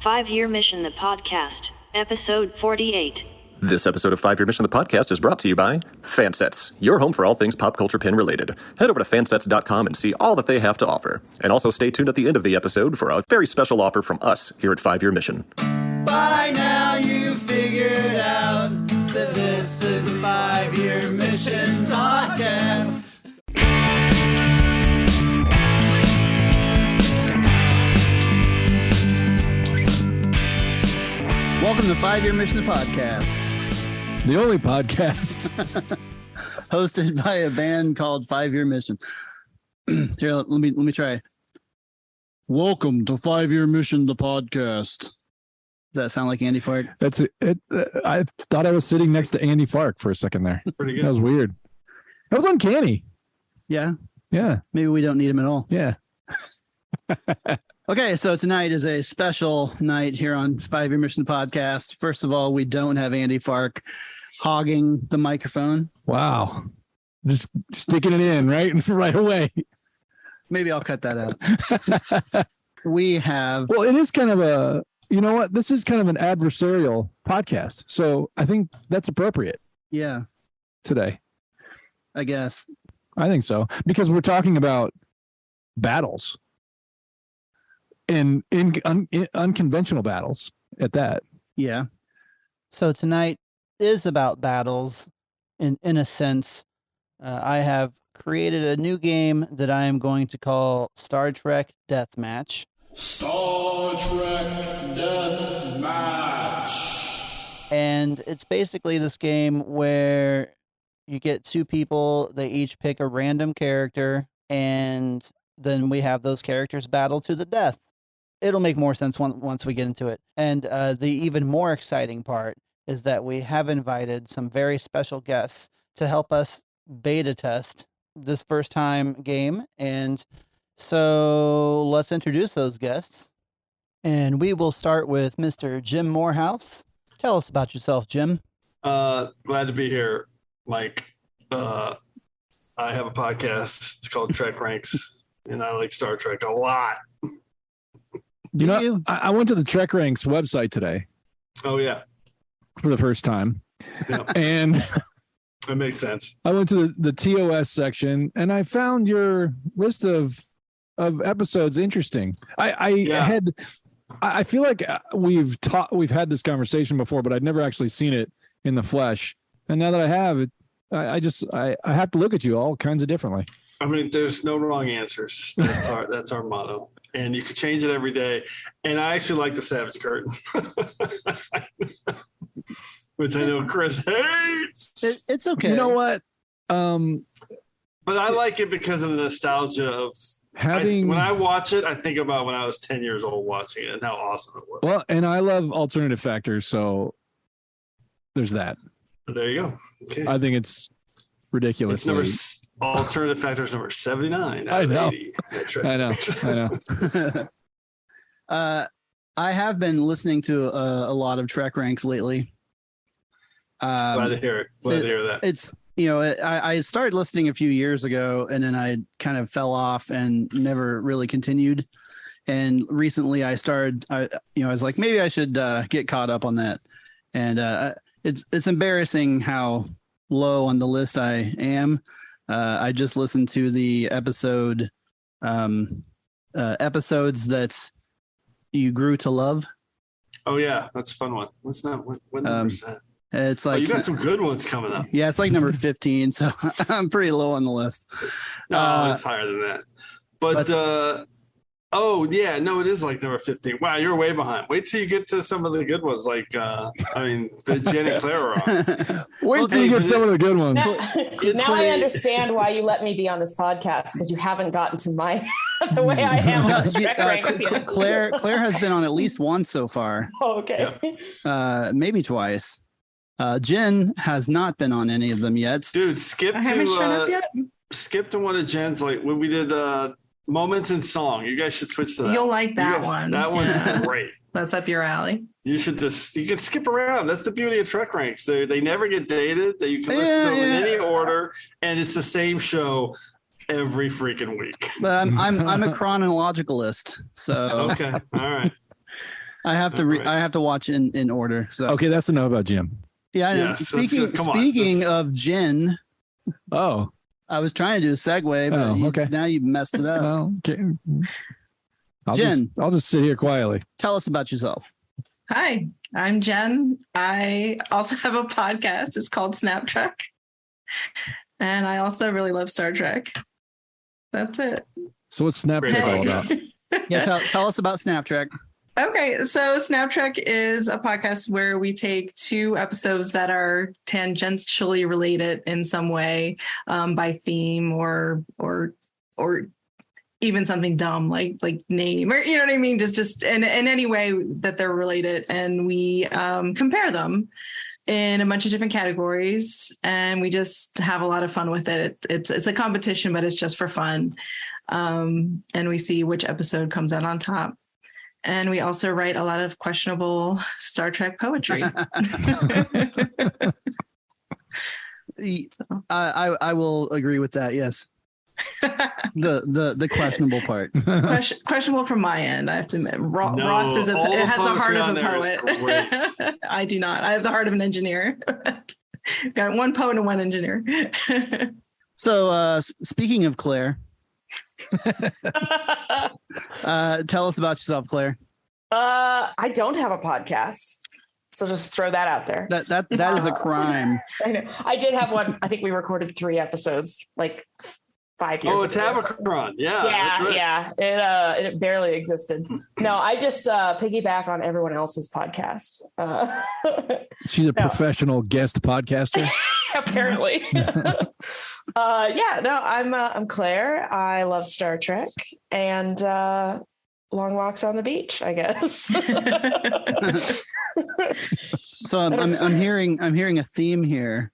5-Year Mission the Podcast, Episode 48. This episode of 5-Year Mission the Podcast is brought to you by Fansets, your home for all things pop culture pin related. Head over to fansets.com and see all that they have to offer. And also stay tuned at the end of the episode for a very special offer from us here at 5-Year Mission. By now you figured out that this is the 5-Year Mission Podcast. Welcome to 5-Year Mission the Podcast. The only podcast Hosted by a band called 5-Year Mission. Here, let me try. Welcome to 5-Year Mission the Podcast. Does that sound like Andy Fark? That's it. I thought I was sitting next to Andy Fark for a second there. Pretty good. That was weird. That was uncanny. Yeah. Yeah. Maybe we don't need him at all. Yeah. Okay, so tonight is a special night here on 5-Year Mission Podcast. First of all, we don't have Andy Fark hogging the microphone. Wow. Just sticking it in right away. Maybe I'll cut that out. We have... Well, it is kind of a, you know what? This is kind of an adversarial podcast. So I think that's appropriate. Yeah. Today. I guess. I think so. Because we're talking about battles. And in unconventional battles at that. Yeah. So tonight is about battles in a sense. I have created a new game that I am going to call Star Trek Deathmatch. Star Trek Deathmatch. And it's basically this game where you get two people, they each pick a random character, and then we have those characters battle to the death. It'll make more sense once we get into it. And the even more exciting part is that we have invited some very special guests to help us beta test this first time game. And so let's introduce those guests. And we will start with Mr. Jim Moorhouse. Tell us about yourself, Jim. Glad to be here, Mike. I have a podcast. It's called Trek Ranks, and I like Star Trek a lot. You know, I went to the Trek Ranks website today. Oh, yeah. For the first time. Yeah. And that makes sense. I went to the TOS section and I found your list of episodes interesting. I feel like we've had this conversation before, but I'd never actually seen it in the flesh. And now that I have it, I have to look at you all kinds of differently. I mean, there's no wrong answers. That's our motto. And you can change it every day. And I actually like the Savage Curtain, which I know Chris hates. It's okay. You know what? But I like it because of the nostalgia of when I watch it, I think about when I was 10 years old watching it and how awesome it was. Well, and I love alternative factors, so there's that. There you go. Okay. I think it's ridiculous. Alternative factors number 79. I know. 80. I know. I have been listening to a lot of Trek Ranks lately. Glad to hear it. Glad to hear that. It's, I started listening a few years ago, and then I kind of fell off and never really continued. And recently I started, I was like, maybe I should get caught up on that. And it's embarrassing how low on the list I am. I just listened to the episodes that you grew to love. Oh yeah, that's a fun one. What number is that? It's like you got some good ones coming up. Yeah, it's like number 15, so I'm pretty low on the list. No, it's higher than that. But oh yeah, no, it is like number 15. Wow, you're way behind. Wait till you get to some of the good ones, like the Jenn and Claire are on. Wait till you get some of the good ones. Now I understand why you let me be on this podcast, because you haven't gotten to the way I am on the Trek Ranks yet. Claire has been on at least once so far. Oh, okay. Yeah. Maybe twice. Jenn has not been on any of them yet. Dude, skip to one of Jenn's, like when we did Moments in Song. You guys should switch to that. You'll like that one. That one's great. That's up your alley. You can skip around. That's the beauty of Trek Ranks. They never get dated. That you can listen to them in any order, and it's the same show every freaking week. But I'm a chronologicalist, so okay, all right. I have to I have to watch in order. So okay, that's enough about Jim. Yeah. Yes, Speaking of Jenn. Oh, I was trying to do a segue, but now you messed it up. Oh, okay. Jenn, I'll just sit here quietly. Tell us about yourself. Hi, I'm Jenn. I also have a podcast. It's called Snap Trek. And I also really love Star Trek. That's it. So what's Snap Trek all about? Yeah, tell us about Snap Trek. Okay, so Snap Trek is a podcast where we take 2 episodes that are tangentially related in some way, by theme or even something dumb like name, or you know what I mean, just in any way that they're related, and we compare them in a bunch of different categories, and we just have a lot of fun with it. It's a competition, but it's just for fun, and we see which episode comes out on top. And we also write a lot of questionable Star Trek poetry. I will agree with that. Yes. the questionable part. Questionable from my end, I have to admit. Ross has the heart of a poet. I do not. I have the heart of an engineer. Got one poet and one engineer. So speaking of Claire, tell us about yourself, Claire. I don't have a podcast. So just throw that out there. That is a crime. I know. I did have one. I think we recorded 3 episodes, like 5 years ago. Oh, it's Avacron. Yeah. Yeah, that's right. yeah. It barely existed. No, I just piggyback on everyone else's podcast. She's a professional guest podcaster. Apparently. I'm Claire. I love Star Trek and long walks on the beach, I guess. So I'm hearing a theme here.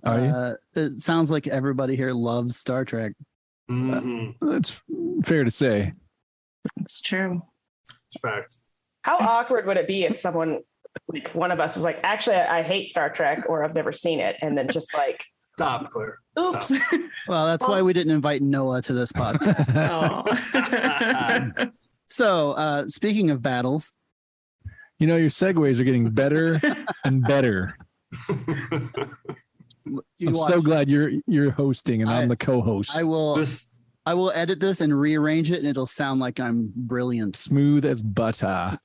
Are you? It sounds like everybody here loves Star Trek. That's fair to say. It's true. It's fact. How awkward would it be if someone, like one of us, was like, actually, I hate Star Trek, or I've never seen it, and then just like, stop, Claire. Oops. Stop. Well, that's why we didn't invite Noah to this podcast. So, speaking of battles, your segues are getting better and better. I'm so glad you're hosting and I'm the co-host. I will edit this and rearrange it, and it'll sound like I'm brilliant, smooth as butter.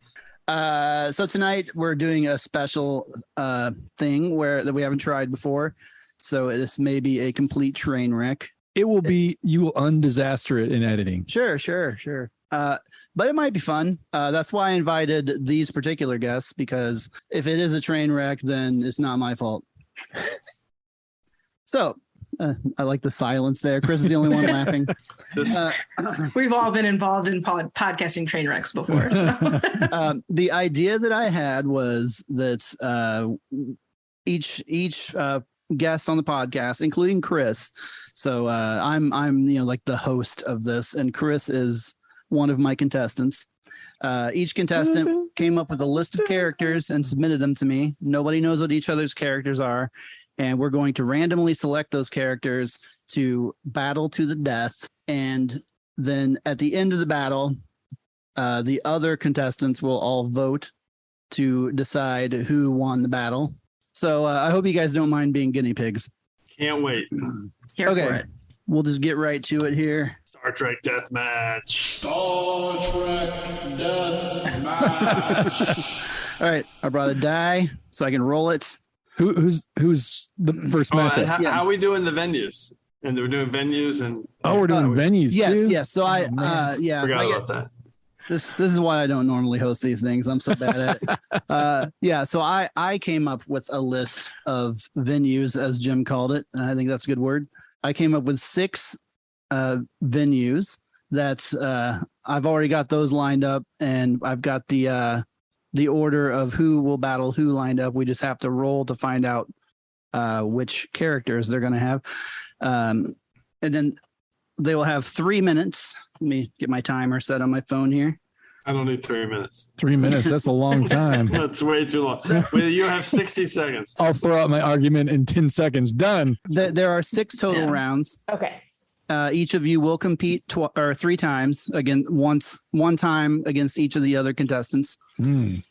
So tonight we're doing a special thing that we haven't tried before. So this may be a complete train wreck. It will be. You will undisaster it in editing. Sure. But it might be fun. That's why I invited these particular guests, because if it is a train wreck, then it's not my fault. So I like the silence there. Chris is the only one laughing. We've all been involved in podcasting train wrecks before. So. The idea that I had was that each guest on the podcast, including Chris. So I'm like the host of this, and Chris is one of my contestants. Each contestant came up with a list of characters and submitted them to me. Nobody knows what each other's characters are. And we're going to randomly select those characters to battle to the death. And then at the end of the battle, the other contestants will all vote to decide who won the battle. So I hope you guys don't mind being guinea pigs. Can't wait. Here for it. We'll just get right to it here. Star Trek Deathmatch. Star Trek Deathmatch. All right. I brought a die so I can roll it. Who's the first matchup? How are we doing the venues? And we're doing venues and we're doing venues too. Yes. So forgot about that. This is why I don't normally host these things. I'm so bad at it. So I came up with a list of venues, as Jim called it, and I think that's a good word. I came up with 6 venues. That's I've already got those lined up, and I've got the order of who will battle who lined up. We just have to roll to find out which characters they're going to have. And then they will have 3 minutes. Let me get my timer set on my phone here. I don't need 3 minutes. 3 minutes? That's a long time. That's way too long. You have 60 seconds. I'll throw out my argument in 10 seconds. Done. There are 6 total rounds. Okay. Each of you will compete three times, again, one time against each of the other contestants. And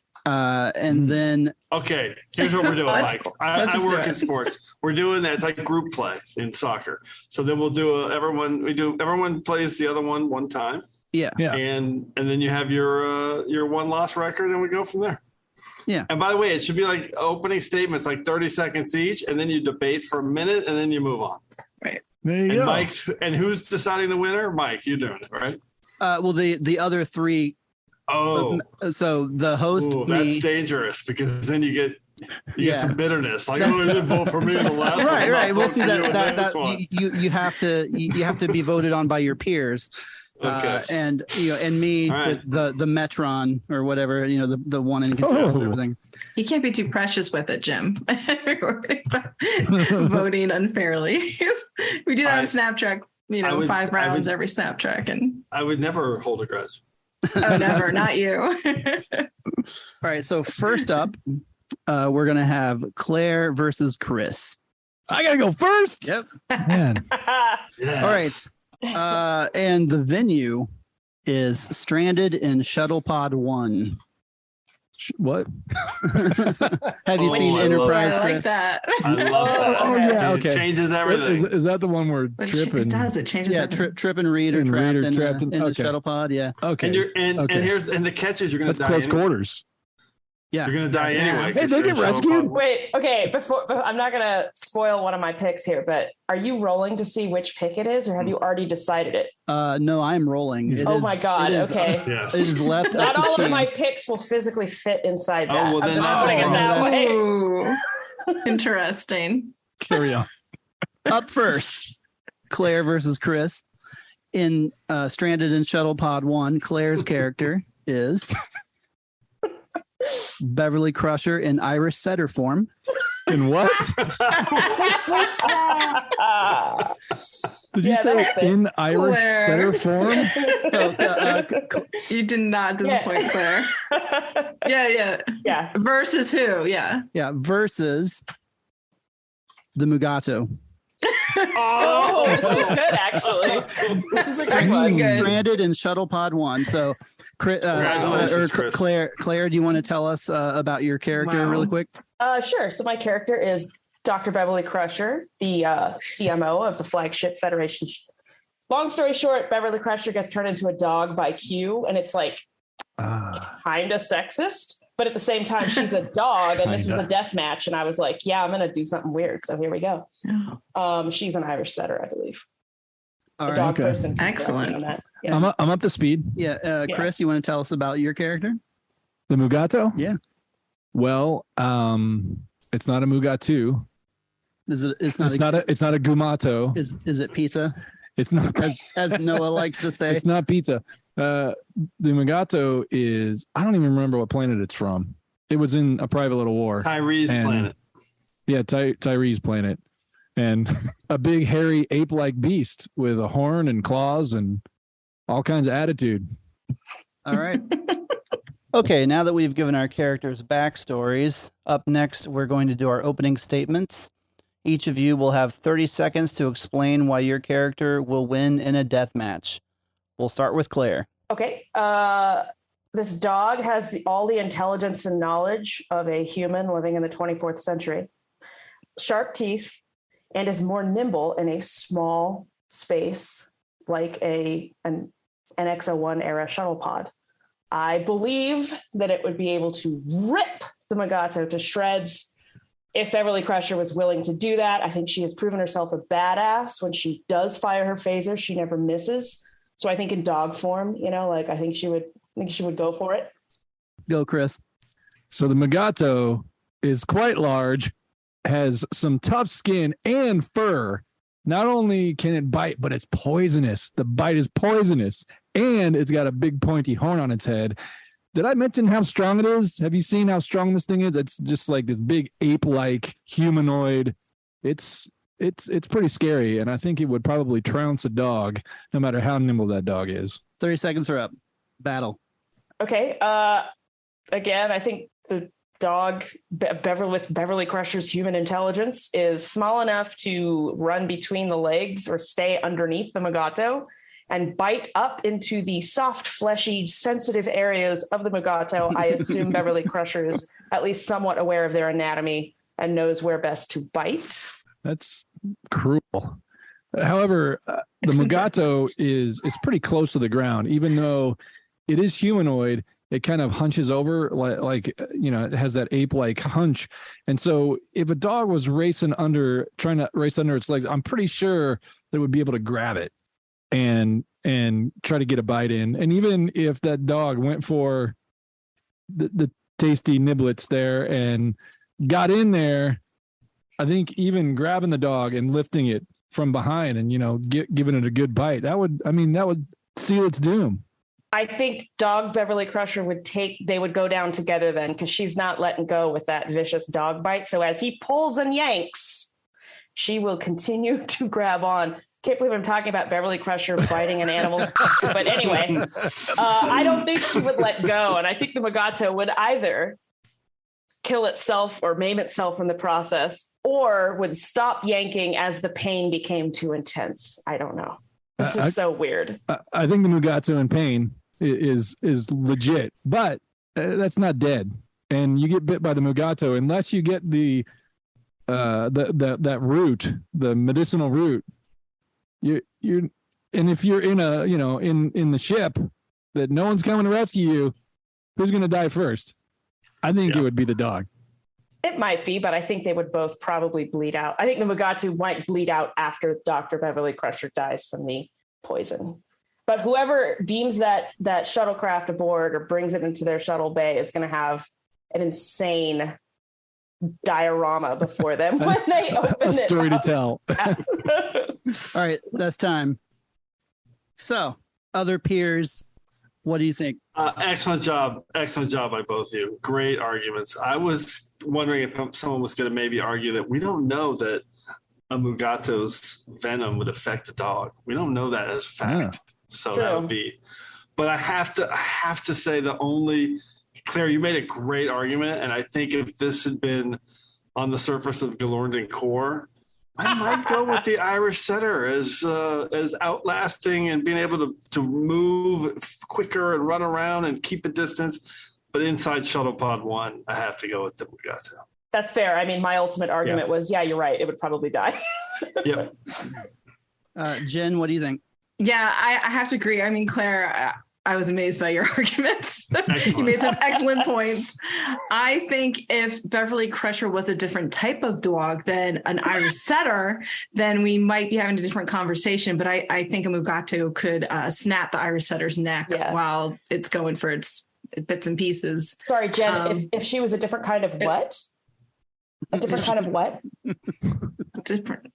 then okay, here's what we're doing, Mike. I work in sports. We're doing that. It's like group play in soccer. So then we'll do everyone plays the other one time. Yeah. And then you have your one loss record, and we go from there. Yeah. And by the way, it should be like opening statements, like 30 seconds each, and then you debate for a minute, and then you move on. Right. There you go. And who's deciding the winner? Mike, you're doing it, right? Well, the other three. Oh, so the host. That's dangerous because then you get some bitterness. Like, oh, you didn't vote for me in the last one. Right. We'll see that you have to be voted on by your peers. Okay. And me, right. the Metron or whatever, the one in control and everything. You can't be too precious with it, Jim. Voting unfairly. We do that on Snaptrack, 5 rounds every Snaptrack. And I would never hold a grudge. Oh, never, not you. All right, so first up, we're going to have Claire versus Chris. I got to go first? Yep. Man. Yes. All right. And the venue is stranded in Shuttle Pod 1. What? Have you seen Enterprise? I like that. I love that. Oh, yeah, okay. It changes everything. Is that the one where Trip and... It does. It changes everything. Trip and Reed are trapped in the Shuttle Pod. Yeah. Okay. And the catch is you're going to die. That's close anyway. quarters. Yeah. You're going to die anyway. Hey, they get rescued? Wait, okay. Before I'm not going to spoil one of my picks here, but are you rolling to see which pick it is, or have you already decided it? No, I'm rolling. My God. Okay. Yes. It is left. Not all of my picks will physically fit inside that. well, then I'm just that's putting it that way. Ooh. Interesting. Carry on. Up first, Claire versus Chris. In Stranded in Shuttle Pod 1, Claire's character is Beverly Crusher in Irish setter form. In what? Did you say in Irish setter form? So, You did not disappoint Claire. Yeah. Versus who? Yeah. Yeah, versus the Mugato. Oh, this is good, actually. This is a good one. Stranded in Shuttle Pod 1. So, Congratulations, Chris. Claire, do you want to tell us about your character really quick? Sure. So my character is Dr. Beverly Crusher, the CMO of the flagship Federation. Long story short, Beverly Crusher gets turned into a dog by Q, and it's like kind of sexist, but at the same time, she's a dog, and this was a death match, and I was like, yeah, I'm going to do something weird. So here we go. She's an Irish setter, I believe. All right. Dog person. Excellent. On that. Yeah. I'm up to speed. Yeah. Chris, you want to tell us about your character? The Mugato? Yeah. Well, it's not a Mugatu. It's not a Gumato. Is it pizza? It's not as Noah likes to say. It's not pizza. The Mugato is, I don't even remember what planet it's from. It was in a private little war. Tyree's planet. Yeah, Tyree's planet. And a big hairy ape-like beast with a horn and claws and all kinds of attitude. All right. Okay, now that we've given our characters backstories, up next we're going to do our opening statements. Each of you will have 30 seconds to explain why your character will win in a death match. We'll start with Claire. Okay. This dog has all the intelligence and knowledge of a human living in the 24th century. Sharp teeth, and is more nimble in a small space like an NX-01 era shuttle pod. I believe that it would be able to rip the Mugato to shreds if Beverly Crusher was willing to do that. I think she has proven herself a badass. When she does fire her phaser, she never misses. So I think in dog form, I think she would go for it. Go, Chris. So the Mugato is quite large, has some tough skin and fur. Not only can it bite, but it's poisonous. The bite is poisonous, and it's got a big pointy horn on its head. Did I mention how strong it is? Have you seen how strong this thing is? It's just like this big ape-like humanoid. It's pretty scary, and I think it would probably trounce a dog, no matter how nimble that dog is. 30 seconds are up. Battle. Okay. Again, I think the Beverly Crusher's human intelligence is small enough to run between the legs or stay underneath the Mugato and bite up into the soft, fleshy, sensitive areas of the Mugato. I assume Beverly Crusher is at least somewhat aware of their anatomy and knows where best to bite. That's cruel. However, the Mugato is pretty close to the ground, even though it is humanoid. It kind of hunches over like it has that ape-like hunch. And so if a dog was trying to race under its legs, I'm pretty sure they would be able to grab it and try to get a bite in. And even if that dog went for the tasty niblets there and got in there, I think even grabbing the dog and lifting it from behind and, giving it a good bite, that would seal its doom. I think dog Beverly Crusher they would go down together then, because she's not letting go with that vicious dog bite. So as he pulls and yanks, she will continue to grab on. Can't believe I'm talking about Beverly Crusher biting an animal. But anyway, I don't think she would let go. And I think the Mugato would either kill itself or maim itself in the process, or would stop yanking as the pain became too intense. I don't know. This is so weird. I think the Mugato in pain is legit, but that's not dead. And you get bit by the Mugato unless you get that root, the medicinal root. And if you're in in the ship that no one's coming to rescue you, who's going to die first? I think it would be the dog. It might be, but I think they would both probably bleed out. I think the Mugato might bleed out after Dr. Beverly Crusher dies from the poison. But whoever beams that shuttlecraft aboard or brings it into their shuttle bay is going to have an insane diorama before them when they open it. A story to tell. All right, that's time. So, other peers, what do you think? Excellent job by both of you. Great arguments. I was wondering if someone was going to maybe argue that we don't know that a Mugato's venom would affect a dog. We don't know that as fact. Yeah. So true. That would be. But I have to say Claire, you made a great argument, and I think if this had been on the surface of Galorndon Core, I might go with the Irish setter as outlasting and being able to move quicker and run around and keep a distance. But inside Shuttlepod 1, I have to go with the Mugato. That's fair. I mean, my ultimate argument was, you're right. It would probably die. Yep. Jen, what do you think? Yeah, I have to agree. I mean, Claire, I was amazed by your arguments. You made some excellent points. I think if Beverly Crusher was a different type of dog than an Irish setter, then we might be having a different conversation. But I think a Mugato could snap the Irish setter's neck while it's going for its bits and pieces. Sorry, Jen, if she was a different kind of what? A different kind of what? Different.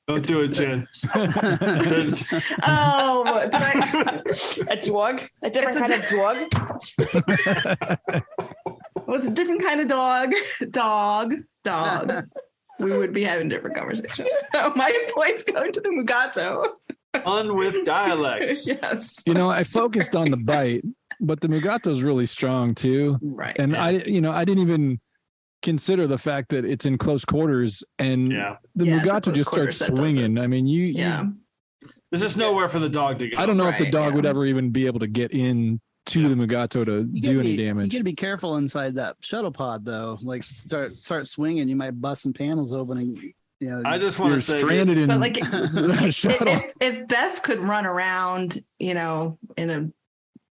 Don't do it, Jen. A dog? A different kind of dog? What's a different kind of dog? Dog. We would be having different conversations. So my points go to the Mugato. On with dialects. Yes. I focused on the bite, but the Mugato's really strong too. Right. And I didn't even consider the fact that it's in close quarters and the Mugato just starts swinging. I mean, there's just nowhere for the dog to go. I don't know if the dog would ever even be able to get in to the Mugato to do any damage. You got to be careful inside that shuttle pod, though. Like start swinging, you might bust some panels open. And, I just want to say, stranded in. But like, if Beth could run around, in a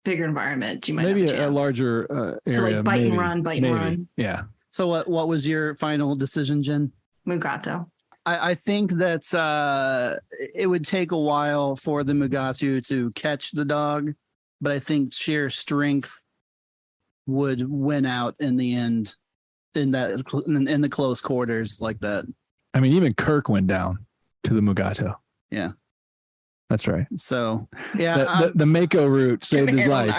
bigger environment, you might maybe have a larger area to like bite and run. Yeah. So what was your final decision, Jen? Mugato. I think that it would take a while for the Mugato to catch the dog, but I think sheer strength would win out in the end in the close quarters like that. I mean, even Kirk went down to the Mugato. Yeah. That's right. So yeah, the Mako route saved his life.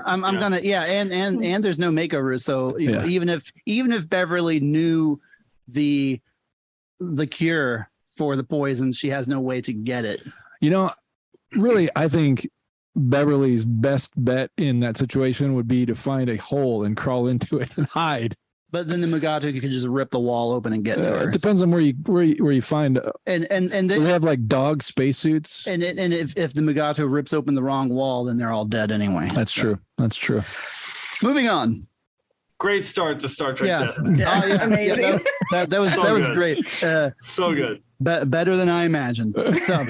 I'm gonna and there's no Mako route. So even if Beverly knew the cure for the poison, she has no way to get it. Really, I think Beverly's best bet in that situation would be to find a hole and crawl into it and hide. But then the Mugatu could just rip the wall open and get to her. It depends on where you find. And they have like dog spacesuits. And if the Mugatu rips open the wrong wall, then they're all dead anyway. That's true. That's true. Moving on. Great start to Star Trek Deathmatch. Yeah, amazing. That was great. So good. Better than I imagined. So,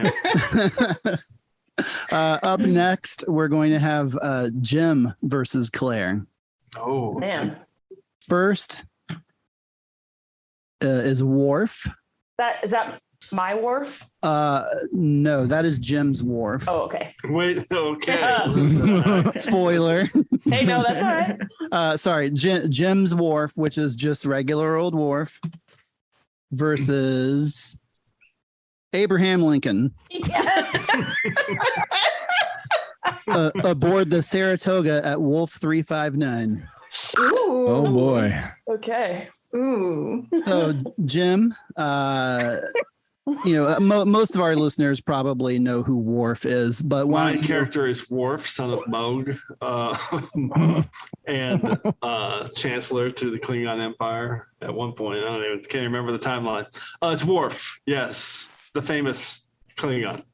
up next, we're going to have Jim versus Claire. Oh, man. First is Worf. Is that my Worf? No, that is Jim's Worf. Oh, okay. Wait, okay. Spoiler. Hey, no, that's all right. Sorry, Jim's Worf, which is just regular old Worf, versus Abraham Lincoln. Yes. Aboard the Saratoga at Wolf 359. Ooh. Oh boy. Okay. Ooh. So Jim, most of our listeners probably know who Worf is, but my character is Worf, son of Moog, and Chancellor to the Klingon Empire at one point. Can't remember the timeline. It's Worf, yes, the famous Klingon.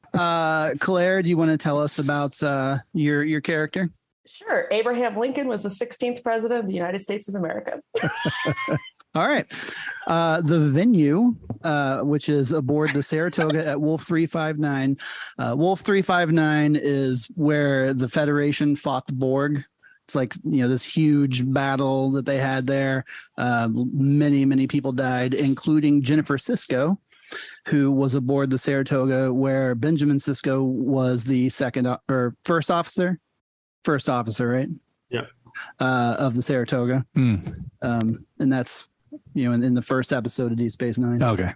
Claire, do you want to tell us about your character? Sure. Abraham Lincoln was the 16th president of the United States of America. All right. The venue, which is aboard the Saratoga at Wolf 359. Wolf 359 is where the Federation fought the Borg. It's like, this huge battle that they had there. Many, many people died, including Jennifer Sisko, who was aboard the Saratoga, where Benjamin Sisko was the first officer. First officer, right? Yeah. Of the Saratoga. And that's, in the first episode of Deep Space Nine. Okay.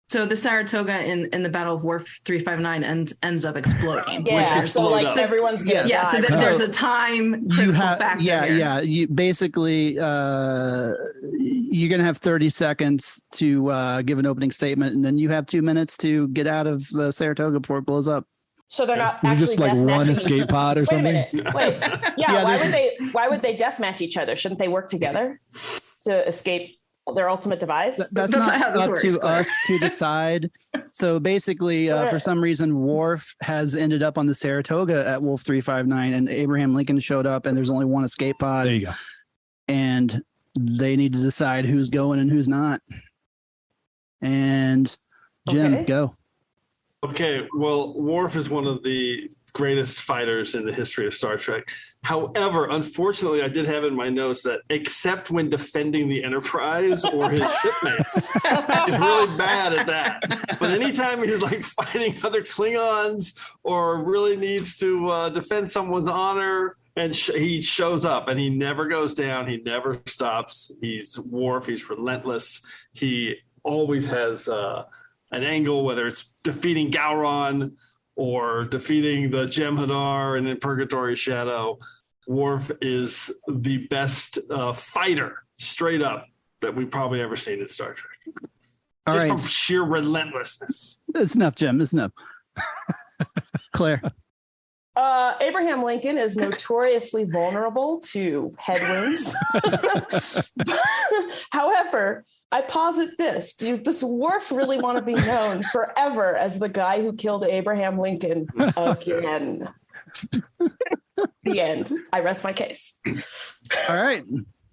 So the Saratoga in the Battle of Worf 359 ends up explooing. Yeah, so like everyone's gonna die. So there's a time factor here. Yeah. You basically you're gonna have 30 seconds to give an opening statement, and then you have 2 minutes to get out of the Saratoga before it blows up. So they're not Is it actually just like one escape pod or something? Wait. Yeah, why would they deathmatch each other? Shouldn't they work together to escape their ultimate device? That's not how this works, to us to decide. So basically, for some reason, Worf has ended up on the Saratoga at Wolf 359, and Abraham Lincoln showed up, and there's only one escape pod. There you go. And they need to decide who's going and who's not. And Jim, go. Okay, well, Worf is one of the greatest fighters in the history of Star Trek. However, unfortunately, I did have in my notes that except when defending the Enterprise or his shipmates, he's really bad at that. But anytime he's like fighting other Klingons or really needs to defend someone's honor, and he shows up and he never goes down. He never stops. He's Worf. He's relentless. He always has an angle, whether it's defeating Gowron or defeating the Jem'Hadar and in Purgatory Shadow. Worf is the best fighter, straight up, that we've probably ever seen in Star Trek. Just from sheer relentlessness. It's enough, Jim. It's enough. Claire. Abraham Lincoln is notoriously vulnerable to headwinds. However, I posit this. Does Worf really want to be known forever as the guy who killed Abraham Lincoln again? The end. I rest my case. All right.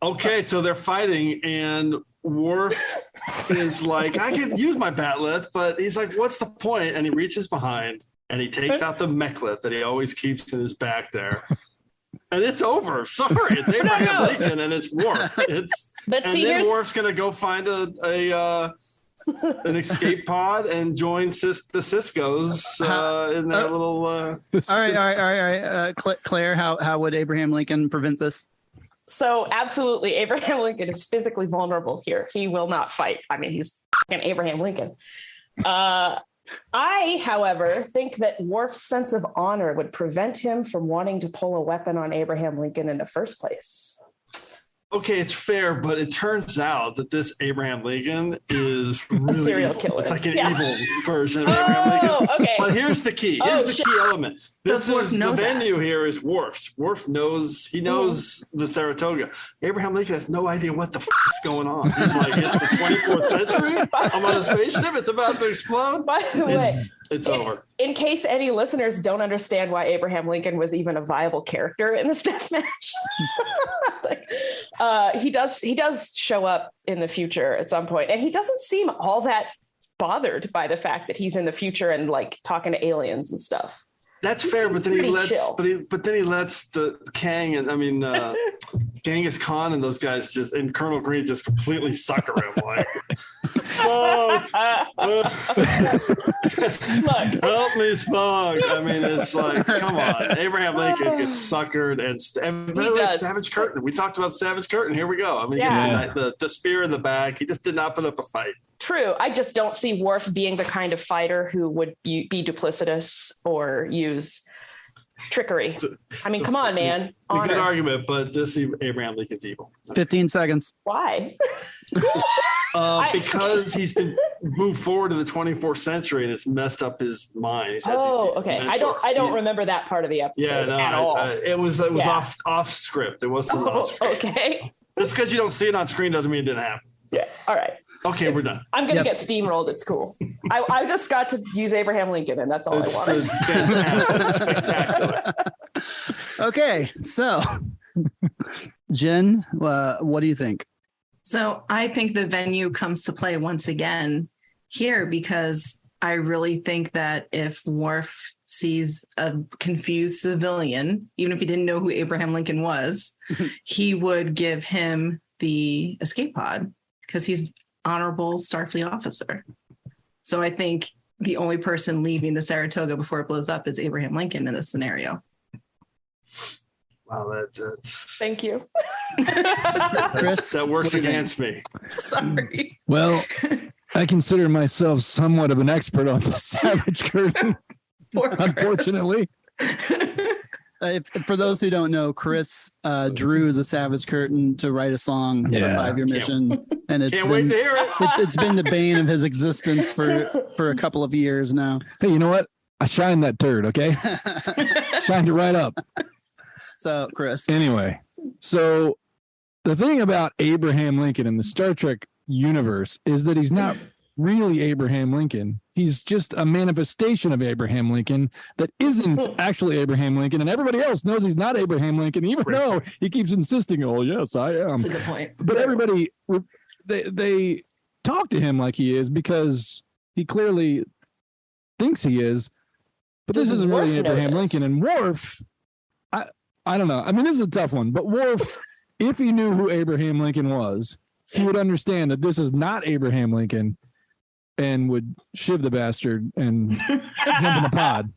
Okay, so they're fighting, and Worf is like, I could use my batleth, but he's like, what's the point? And he reaches behind, and he takes out the mechlith that he always keeps in his back there. And it's over. Sorry, it's Abraham Lincoln, and it's Worf. Then Worf's going to go find an escape pod and join the Siskos in that little. All right. Claire, how would Abraham Lincoln prevent this? So absolutely, Abraham Lincoln is physically vulnerable here. He will not fight. I mean, he's fucking Abraham Lincoln. I, however, think that Worf's sense of honor would prevent him from wanting to pull a weapon on Abraham Lincoln in the first place. Okay, it's fair, but it turns out that this Abraham Lincoln is really a serial evil. killer. It's like an evil version of Abraham Lincoln. Okay. But here's the key. Here's the key element. This Does Worf is know the that? venue here is Worf's. Worf knows the Saratoga. Abraham Lincoln has no idea what the is going on. He's like, it's the 24th century. I'm on a spaceship. It's about to explode. By the way, It's over. In case any listeners don't understand why Abraham Lincoln was even a viable character in this death match, he does show up in the future at some point, and he doesn't seem all that bothered by the fact that he's in the future and like talking to aliens and stuff. That's fair, but then he lets the Kang and Genghis Khan and those guys and Colonel Green just completely sucker him. Like, Spock, help me, Spock. I mean, it's like, come on. Abraham Lincoln gets suckered, and by the way, Savage Curtain. We talked about Savage Curtain. Here we go. I mean, he gets the spear in the back. He just did not put up a fight. True. I just don't see Worf being the kind of fighter who would be duplicitous or use trickery. I mean, come on, man. It's a good argument, but this Abraham Lincoln's evil. 15 seconds. Why? Because he's been moved forward to the 24th century and it's messed up his mind. He's had okay. I don't remember that part of the episode at all. It was off script. It wasn't on screen. Okay. Just because you don't see it on screen doesn't mean it didn't happen. Yeah. All right. Okay, we're done. I'm going to get steamrolled. It's cool. I just got to use Abraham Lincoln, and that's all I wanted. It's fantastic. Spectacular. Okay, so Jen, what do you think? So I think the venue comes to play once again here because I really think that if Worf sees a confused civilian, even if he didn't know who Abraham Lincoln was, he would give him the escape pod because he's honorable Starfleet officer. So I think the only person leaving the Saratoga before it blows up is Abraham Lincoln in this scenario. Wow, that's Thank you. Chris, that works against me. Sorry. Well, I consider myself somewhat of an expert on the Savage Curtain, unfortunately. For those who don't know, Chris drew the Savage Curtain to write a song for a 5-year mission, and Can't wait to hear it. It's been the bane of his existence for a couple of years now. Hey, you know what? I shined that turd, okay? Shined it right up. So, Chris. Anyway, so the thing about Abraham Lincoln in the Star Trek universe is that he's not really Abraham Lincoln. He's just a manifestation of Abraham Lincoln that isn't actually Abraham Lincoln, and everybody else knows he's not Abraham Lincoln, even though he keeps insisting, "Oh, yes, I am." That's a good point. But everybody, they talk to him like he is because he clearly thinks he is. But this isn't really Abraham Lincoln. And Worf, I don't know. I mean, this is a tough one. But Worf, if he knew who Abraham Lincoln was, he would understand that this is not Abraham Lincoln, and would shiv the bastard and jump in the pod.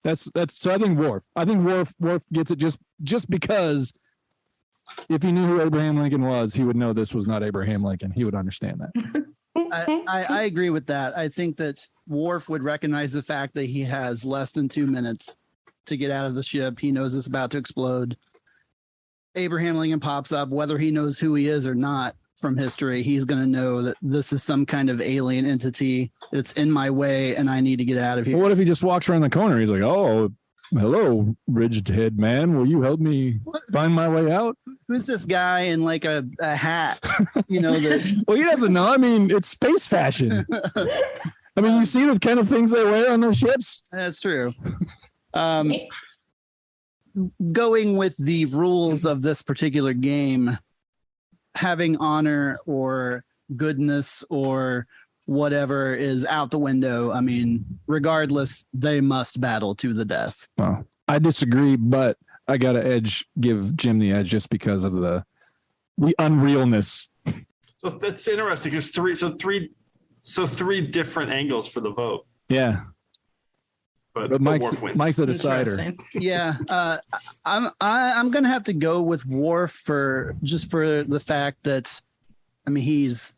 That's so I think Worf. I think Worf gets it just because if he knew who Abraham Lincoln was, he would know this was not Abraham Lincoln. He would understand that. I agree with that. I think that Worf would recognize the fact that he has less than 2 minutes to get out of the ship. He knows it's about to explode. Abraham Lincoln pops up, whether he knows who he is or not from history. He's going to know that this is some kind of alien entity that's in my way and I need to get out of here. Well, what if he just walks around the corner? He's like, "Oh, hello, ridged head man. Will you help me find my way out?" Who's this guy in like a hat? You know, that Well, he doesn't know. I mean, it's space fashion. I mean, you see the kind of things they wear on those ships? That's true. Going with the rules of this particular game, having honor or goodness or whatever is out the window. I mean, regardless, they must battle to the death. Well, I disagree, but I got to give Jim the edge just because of the unrealness. So that's interesting. There's three different angles for the vote. Yeah. But Mike's the decider. Yeah, I'm gonna have to go with Worf for the fact that, I mean, he's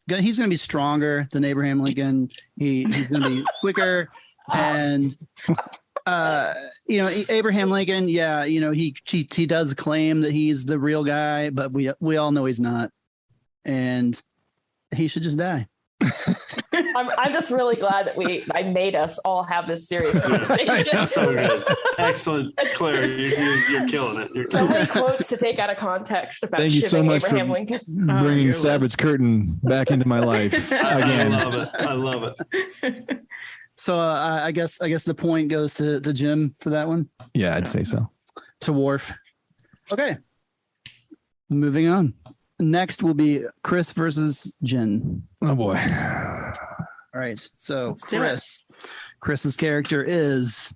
gonna be stronger than Abraham Lincoln. He's gonna be quicker, and Abraham Lincoln, he does claim that he's the real guy, but we all know he's not, and he should just die. I'm just really glad that I made us all have this serious conversation. So good. Excellent, Claire. You're killing it. You're so many quotes to take out of context about Thank you so much Abraham for Lincoln. bringing Savage Curtain back into my life again. I love it. So I guess the point goes to Jim for that one. Yeah, I'd say so. To Worf. Okay. Moving on. Next will be Chris versus Jenn. Oh boy. All right. So Chris's character is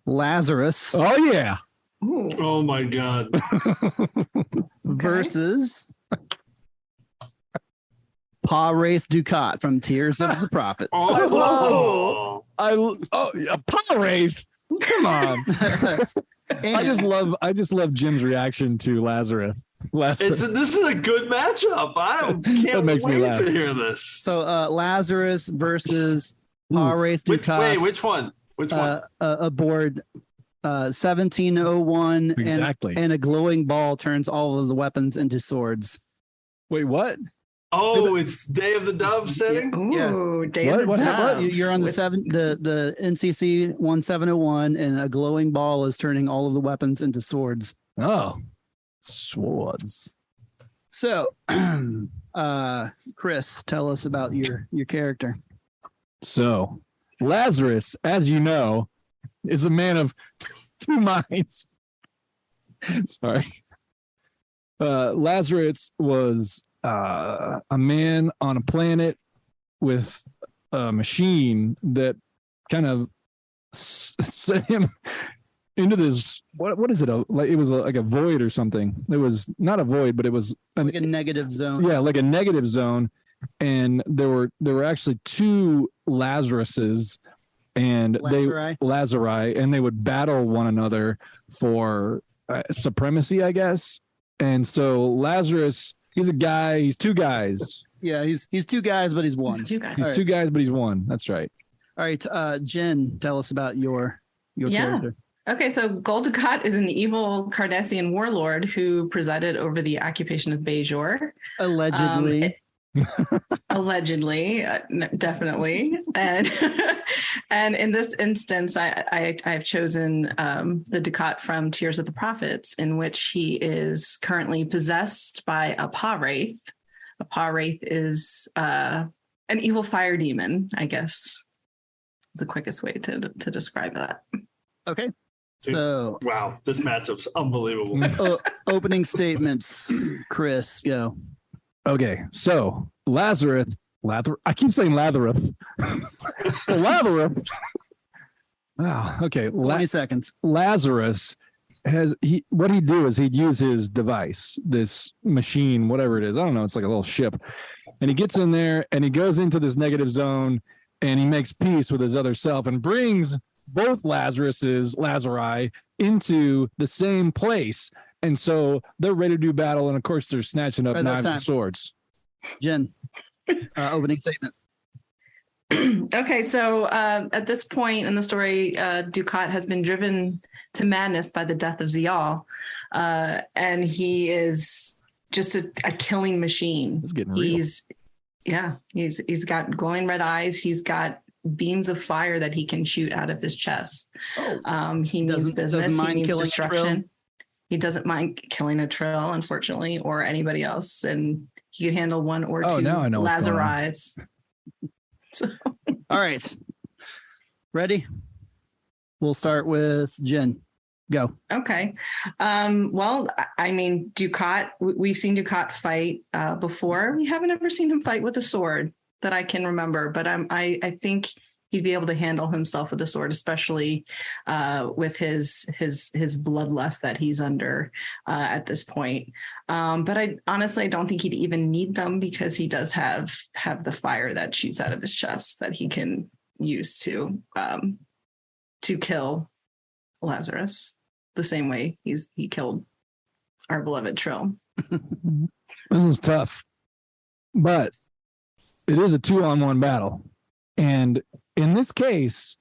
Lazarus. Oh yeah. Ooh. Oh my God. Versus Pa Wraith Dukat from Tears of the Prophets. Oh. Pa Wraith. Come on. I just love Jim's reaction to Lazarus. This is a good matchup. I can't wait to hear this. So Lazarus versus Pa Wraith Dukat. Which one? Aboard 1701. Exactly. And a glowing ball turns all of the weapons into swords. Wait, what? Oh, it's Day of the Dove setting? Ooh, Day of the Dove. You're on the NCC 1701, and a glowing ball is turning all of the weapons into swords. Oh, swords. So, Chris, tell us about your character. So, Lazarus, as you know, is a man of two minds. Sorry. Lazarus was a man on a planet with a machine that kind of sent him into this. What is it? It was like a void or something. It was not a void, but it was like a negative zone. Yeah, like a negative zone. And there were actually two Lazaruses, and Lazari, and they would battle one another for supremacy, I guess. And so Lazarus. He's a guy. He's two guys. Yeah, he's two guys, but he's one. He's two guys. He's two guys, but he's one. That's right. All right, Jenn, tell us about your character. Okay, so Gul Dukat is an evil Cardassian warlord who presided over the occupation of Bajor. Allegedly. Allegedly, definitely. And in this instance, I've chosen the Dukat from Tears of the Prophets, in which he is currently possessed by a Pa Wraith. A Pa Wraith is an evil fire demon, I guess. The quickest way to describe that. Okay. So wow, this matchup's unbelievable. Opening statements, Chris, go. Okay, so Lazarus. I keep saying Lazarus. So Lazarus. Wow. Okay. 20 seconds. Lazarus what he'd do is he'd use his device, this machine, whatever it is. I don't know. It's like a little ship, and he gets in there and he goes into this negative zone and he makes peace with his other self and brings both Lazari into the same place. And so they're ready to do battle. And of course, they're snatching up knives and swords. Jenn, opening statement. Okay, so at this point in the story, Dukat has been driven to madness by the death of Zial. And he is just a killing machine. It's getting real. He's got glowing red eyes. He's got beams of fire that he can shoot out of his chest. He means business. He means destruction. He doesn't mind killing a Trill, unfortunately, or anybody else. And he could handle one or two Lazarites. So. All right. Ready? We'll start with Jenn. Go. Okay. Well, I mean, Dukat, we've seen Dukat fight before. We haven't ever seen him fight with a sword that I can remember, but I think he'd be able to handle himself with a sword, especially with his bloodlust that he's under at this point. But I honestly don't think he'd even need them, because he does have the fire that shoots out of his chest that he can use to kill Lazarus the same way he killed our beloved Trill. This was tough, but it is a 2-on-1 battle. And in this case,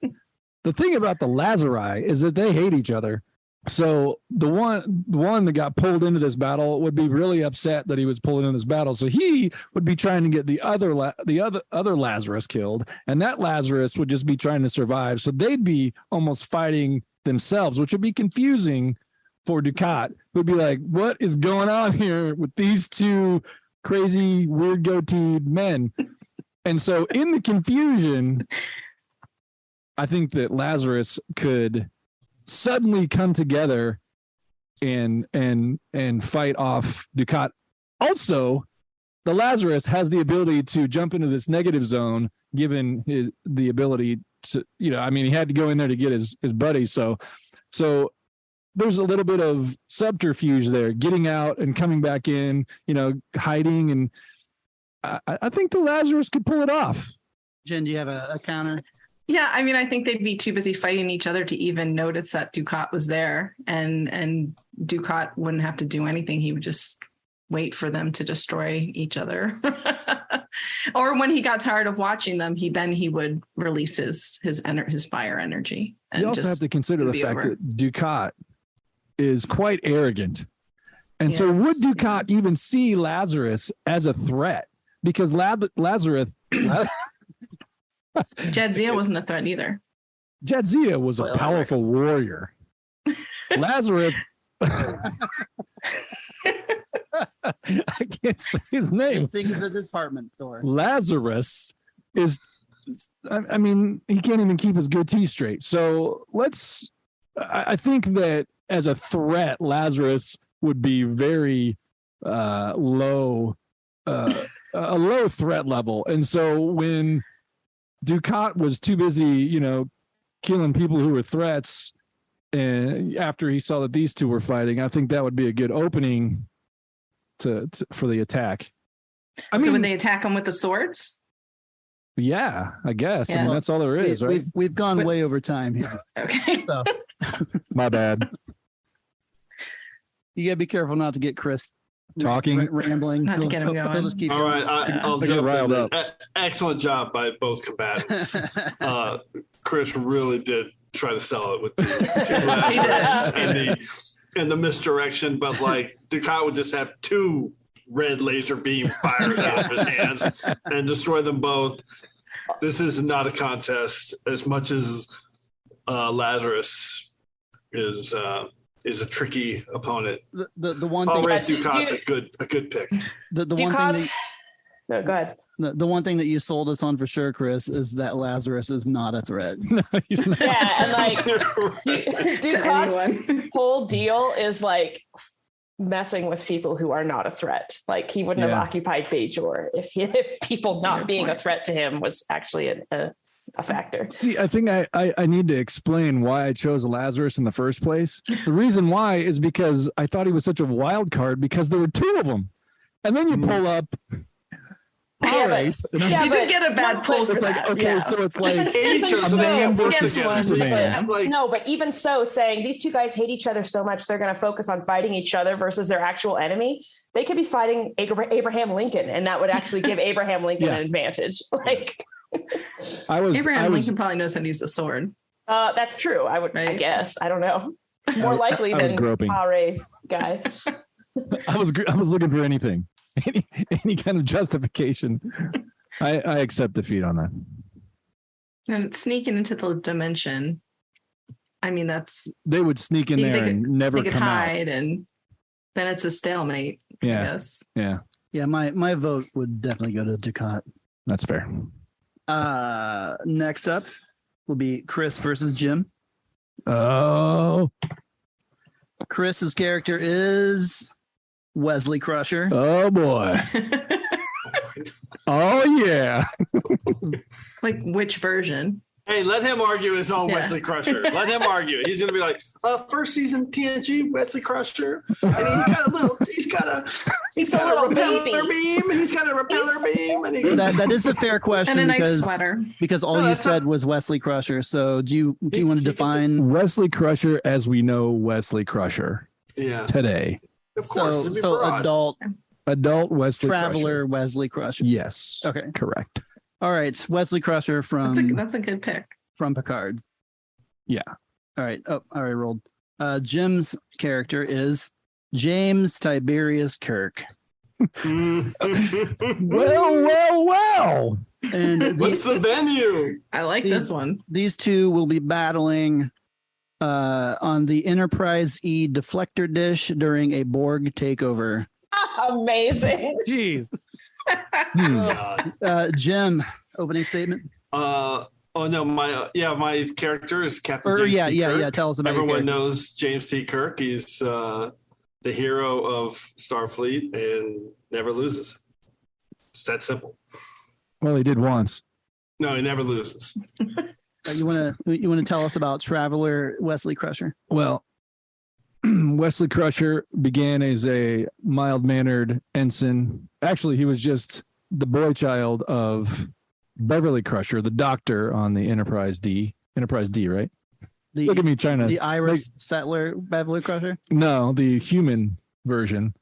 the thing about the Lazari is that they hate each other. So the one that got pulled into this battle would be really upset that he was pulled into this battle. So he would be trying to get the other Lazarus killed, and that Lazarus would just be trying to survive. So they'd be almost fighting themselves, which would be confusing for Dukat. Would be like, what is going on here with these two crazy, weird goateed men? And so in the confusion, I think that Lazarus could suddenly come together and fight off Dukat. Also, the Lazarus has the ability to jump into this negative zone, given the ability to, he had to go in there to get his buddy. So there's a little bit of subterfuge there, getting out and coming back in, hiding. And I think the Lazarus could pull it off. Jen, do you have a counter? Yeah, I think they'd be too busy fighting each other to even notice that Dukat was there, and Dukat wouldn't have to do anything. He would just wait for them to destroy each other. Or when he got tired of watching them, he would release his fire energy. And you also have to consider the fact that Dukat is quite arrogant. And so would Dukat even see Lazarus as a threat? Because Lazarus... Jadzia wasn't a threat either. Jadzia was a powerful warrior. Lazarus... I can't say his name. Think of the department store. Lazarus is... he can't even keep his goatee straight. So I think that as a threat, Lazarus would be very low, a low threat level. And so when Dukat was too busy, killing people who were threats, and after he saw that these two were fighting, I think that would be a good opening for the attack. So would they attack him with the swords? Yeah, I guess. Yeah. That's all there is, right? We've gone way over time here. Okay. So my bad. You gotta be careful not to get Chris talking, rambling. Not to get him going. He'll just keep all going. right, I'll get riled up. Excellent job by both combatants. Chris really did try to sell it with the two Lazarus and the misdirection, but Dukat would just have two red laser beam fires out of his hands and destroy them both. This is not a contest as much as Lazarus is a tricky opponent. The one thing Dukat's a good pick. The one thing no, go ahead. The one thing that you sold us on for sure, Chris, is that Lazarus is not a threat. No, he's not. Yeah, and Dukat's whole deal is messing with people who are not a threat. He wouldn't have occupied Bajor if people not being a threat to him was actually a factor. See, I think I need to explain why I chose Lazarus in the first place. The reason why is because I thought he was such a wild card because there were two of them. And then you pull up... You did get a bad pull for that. So it's like a man versus Superman. No, but even so, saying these two guys hate each other so much they're going to focus on fighting each other versus their actual enemy. They could be fighting Abraham Lincoln, and that would actually give Abraham Lincoln an advantage. Abraham Lincoln probably knows how to use the sword. That's true. I guess. I don't know. More likely than Pare guy. I was looking for anything. Any kind of justification. I accept defeat on that. And sneaking into the dimension. That's they would sneak in there and never come hide out. And then it's a stalemate. Yeah. I guess. Yeah. Yeah. My vote would definitely go to Dukat. That's fair. Next up will be Chris versus Jim. Oh. Chris's character is Wesley Crusher. Oh boy. Oh yeah. Which version? Hey, let him argue his own Wesley Crusher. Let him argue. He's going to be like, first season TNG Wesley Crusher, and he's got a repeller beam. He's got a repeller beam, and that is a fair question and a nice sweater. Because all you said was Wesley Crusher. So do you want to define Wesley Crusher as we know Wesley Crusher? Yeah. Today. Of course. So adult Wesley traveler Crusher. Wesley Crusher. Yes. Okay. Correct. All right, Wesley Crusher from that's a good pick from Picard. Yeah. All right. Oh, all right. Rolled. Jim's character is James Tiberius Kirk. Well. And what's the venue? I like this one. These two will be battling on the Enterprise E deflector dish during a Borg takeover. Amazing. Jeez. Jim, opening statement. Oh no, my character is Captain James T. Kirk. Yeah. Tell us about Everyone knows James T. Kirk. He's the hero of Starfleet and never loses. It's that simple. Well, he did once. No, he never loses. You want to tell us about Traveler Wesley Crusher? Well, Wesley Crusher began as a mild-mannered ensign. Actually, he was just the boy child of Beverly Crusher, the doctor on the Enterprise D. Enterprise D, right? Look at me trying to... The Irish settler Beverly Crusher? No, the human version.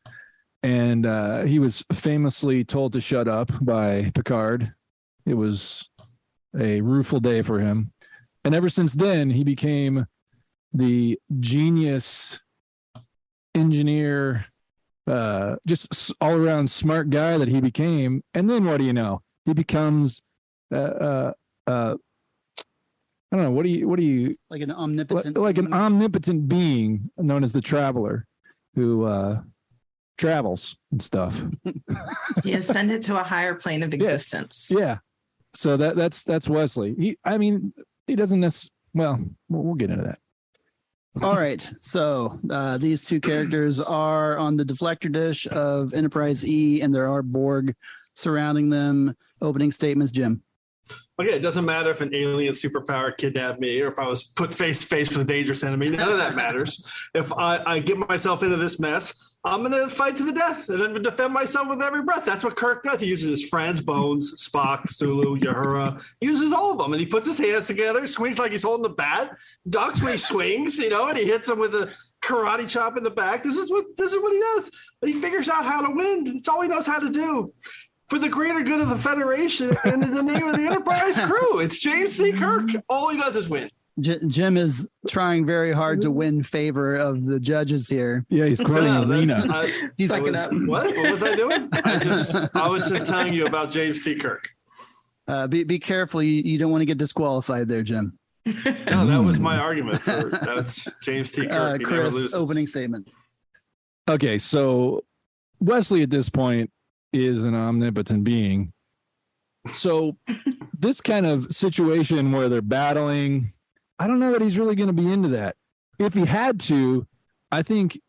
And he was famously told to shut up by Picard. It was a rueful day for him. And ever since then, he became the genius engineer, just all around smart guy that he became. And then what do you know? He becomes, I don't know. What do you like an omnipotent, like an omnipotent being known as the Traveler, who travels and stuff. He ascended to a higher plane of existence. Yeah. So that's Wesley. He doesn't necessarily. Well, we'll get into that. All right. So these two characters are on the deflector dish of Enterprise E, and there are Borg surrounding them. Opening statements, Jim. Okay, it doesn't matter if an alien superpower kidnapped me or if I was put face to face with a dangerous enemy. None of that matters. If I get myself into this mess, I'm going to fight to the death and then defend myself with every breath. That's what Kirk does. He uses his friends, Bones, Spock, Sulu, Uhura. He uses all of them, and he puts his hands together, swings like he's holding a bat, ducks when he swings, and he hits them with a karate chop in the back. This is what he does. He figures out how to win. It's all he knows how to do. For the greater good of the Federation and in the name of the Enterprise crew. It's James C. Kirk. All he does is win. Jim is trying very hard to win favor of the judges here. Yeah, he's quoting Arena. He's sucking up. What was I doing? I was just telling you about James T. Kirk. Be careful. You don't want to get disqualified there, Jim. No, that was my argument. That's James T. Kirk. He Chris, never loses. opening statement. Okay, so Wesley at this point is an omnipotent being. So this kind of situation where they're battling, I don't know that he's really going to be into that. If he had to, I think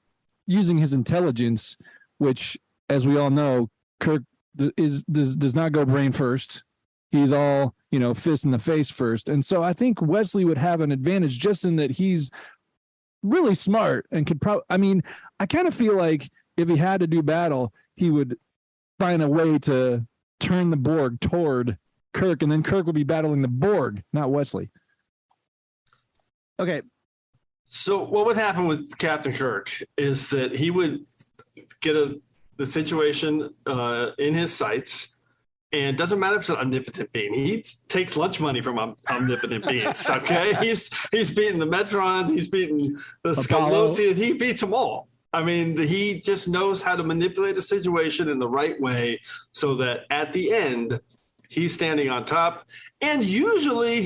using his intelligence, which, as we all know, Kirk does not go brain first. He's all, fist in the face first. And so I think Wesley would have an advantage just in that he's really smart and could probably, I kind of feel like if he had to do battle, he would find a way to turn the Borg toward Kirk, and then Kirk would be battling the Borg, not Wesley. Okay. So what would happen with Captain Kirk is that he would get the situation in his sights, and it doesn't matter if it's an omnipotent being. He takes lunch money from omnipotent beings. Okay, he's beaten the Metrons, he's beaten the Skolosians, he beats them all. He just knows how to manipulate a situation in the right way so that at the end he's standing on top, and usually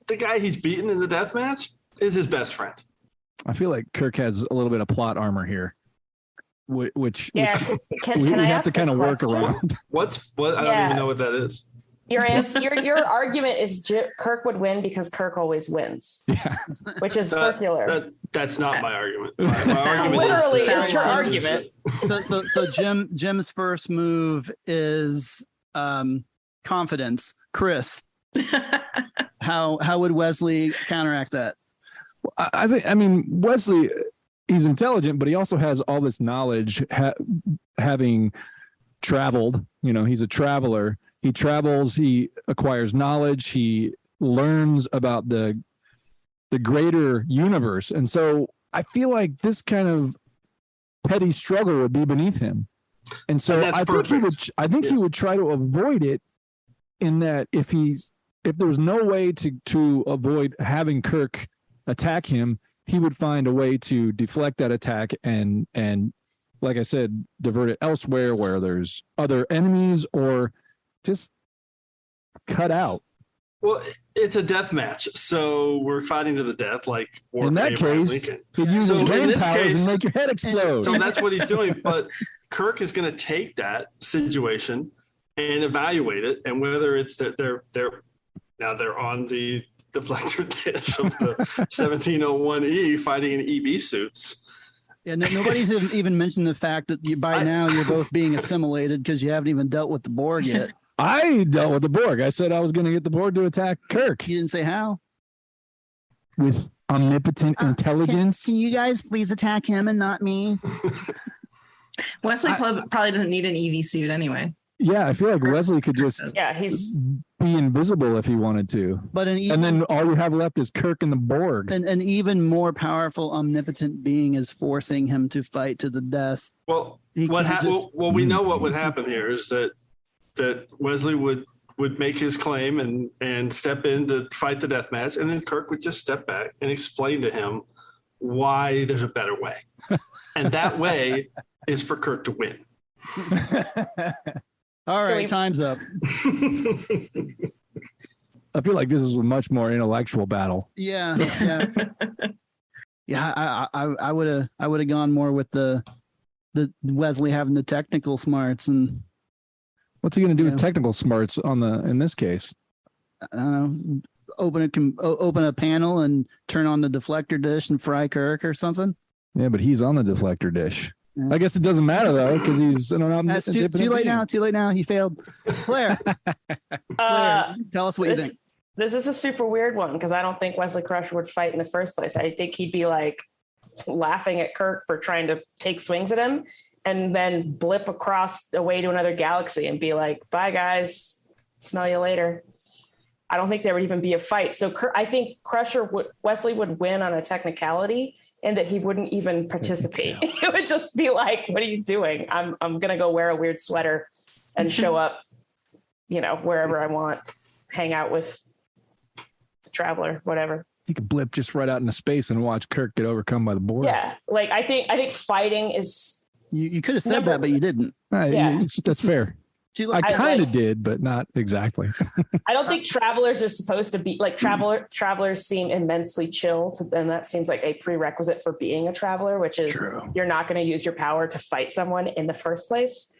the guy he's beaten in the death match is his best friend. I feel like Kirk has a little bit of plot armor here, which we have to kind of work around. What? I don't even know what that is. Your argument is Kirk would win because Kirk always wins. Yeah, which is circular. That's not my argument. My argument literally is your argument. So Jim's first move is confidence. Chris, how would Wesley counteract that? I think Wesley, he's intelligent, but he also has all this knowledge, having traveled. He's a traveler. He travels, he acquires knowledge, he learns about the greater universe. And so I feel like this kind of petty struggle would be beneath him. And so I think he would try to avoid it, in that if there's no way to avoid having Kirk attack him, he would find a way to deflect that attack and like I said, divert it elsewhere where there's other enemies or just cut out. Well, it's a death match, so we're fighting to the death, like in that Abraham case, Lincoln. he'd use his brain powers case, and make your head explode. So that's what he's doing. But Kirk is going to take that situation and evaluate it, and whether it's that they're on the deflector dish of the 1701E fighting in EB suits. Yeah, nobody's even mentioned the fact that by now you're both being assimilated because you haven't even dealt with the Borg yet. I dealt with the Borg. I said I was going to get the Borg to attack Kirk. You didn't say how. With omnipotent intelligence. Can you guys please attack him and not me? Wesley probably doesn't need an EV suit anyway. Yeah, I feel like Wesley could just be invisible if he wanted to. But and then all you have left is Kirk and the Borg. An even more powerful omnipotent being is forcing him to fight to the death. Well, we know what would happen here is that Wesley would make his claim and step in to fight the death match, and then Kirk would just step back and explain to him why there's a better way. And that way is for Kirk to win. All right, time's up. I feel like this is a much more intellectual battle. Yeah. I would have gone more with the Wesley having the technical smarts. And what's he going to do with technical smarts in this case? I don't know. Open a panel and turn on the deflector dish and fry Kirk or something. Yeah, but he's on the deflector dish. Yeah. I guess it doesn't matter though because he's too late now. Too late now. He failed. Claire, tell us what you think. This is a super weird one because I don't think Wesley Crusher would fight in the first place. I think he'd be like laughing at Kirk for trying to take swings at him and then blip across away to another galaxy and be like, "Bye guys, smell you later." I don't think there would even be a fight. So I think Wesley would win on a technicality and that he wouldn't even participate. It would just be like, what are you doing? I'm going to go wear a weird sweater and show up, wherever I want, hang out with the Traveler, whatever. You could blip just right out into space and watch Kirk get overcome by the Borg. Yeah. Like I think fighting is. You could have said that, but you didn't. That's fair. I kind of did, but not exactly. I don't think travelers are supposed to be like travelers seem immensely chill and that seems like a prerequisite for being a traveler, which is You're not going to use your power to fight someone in the first place.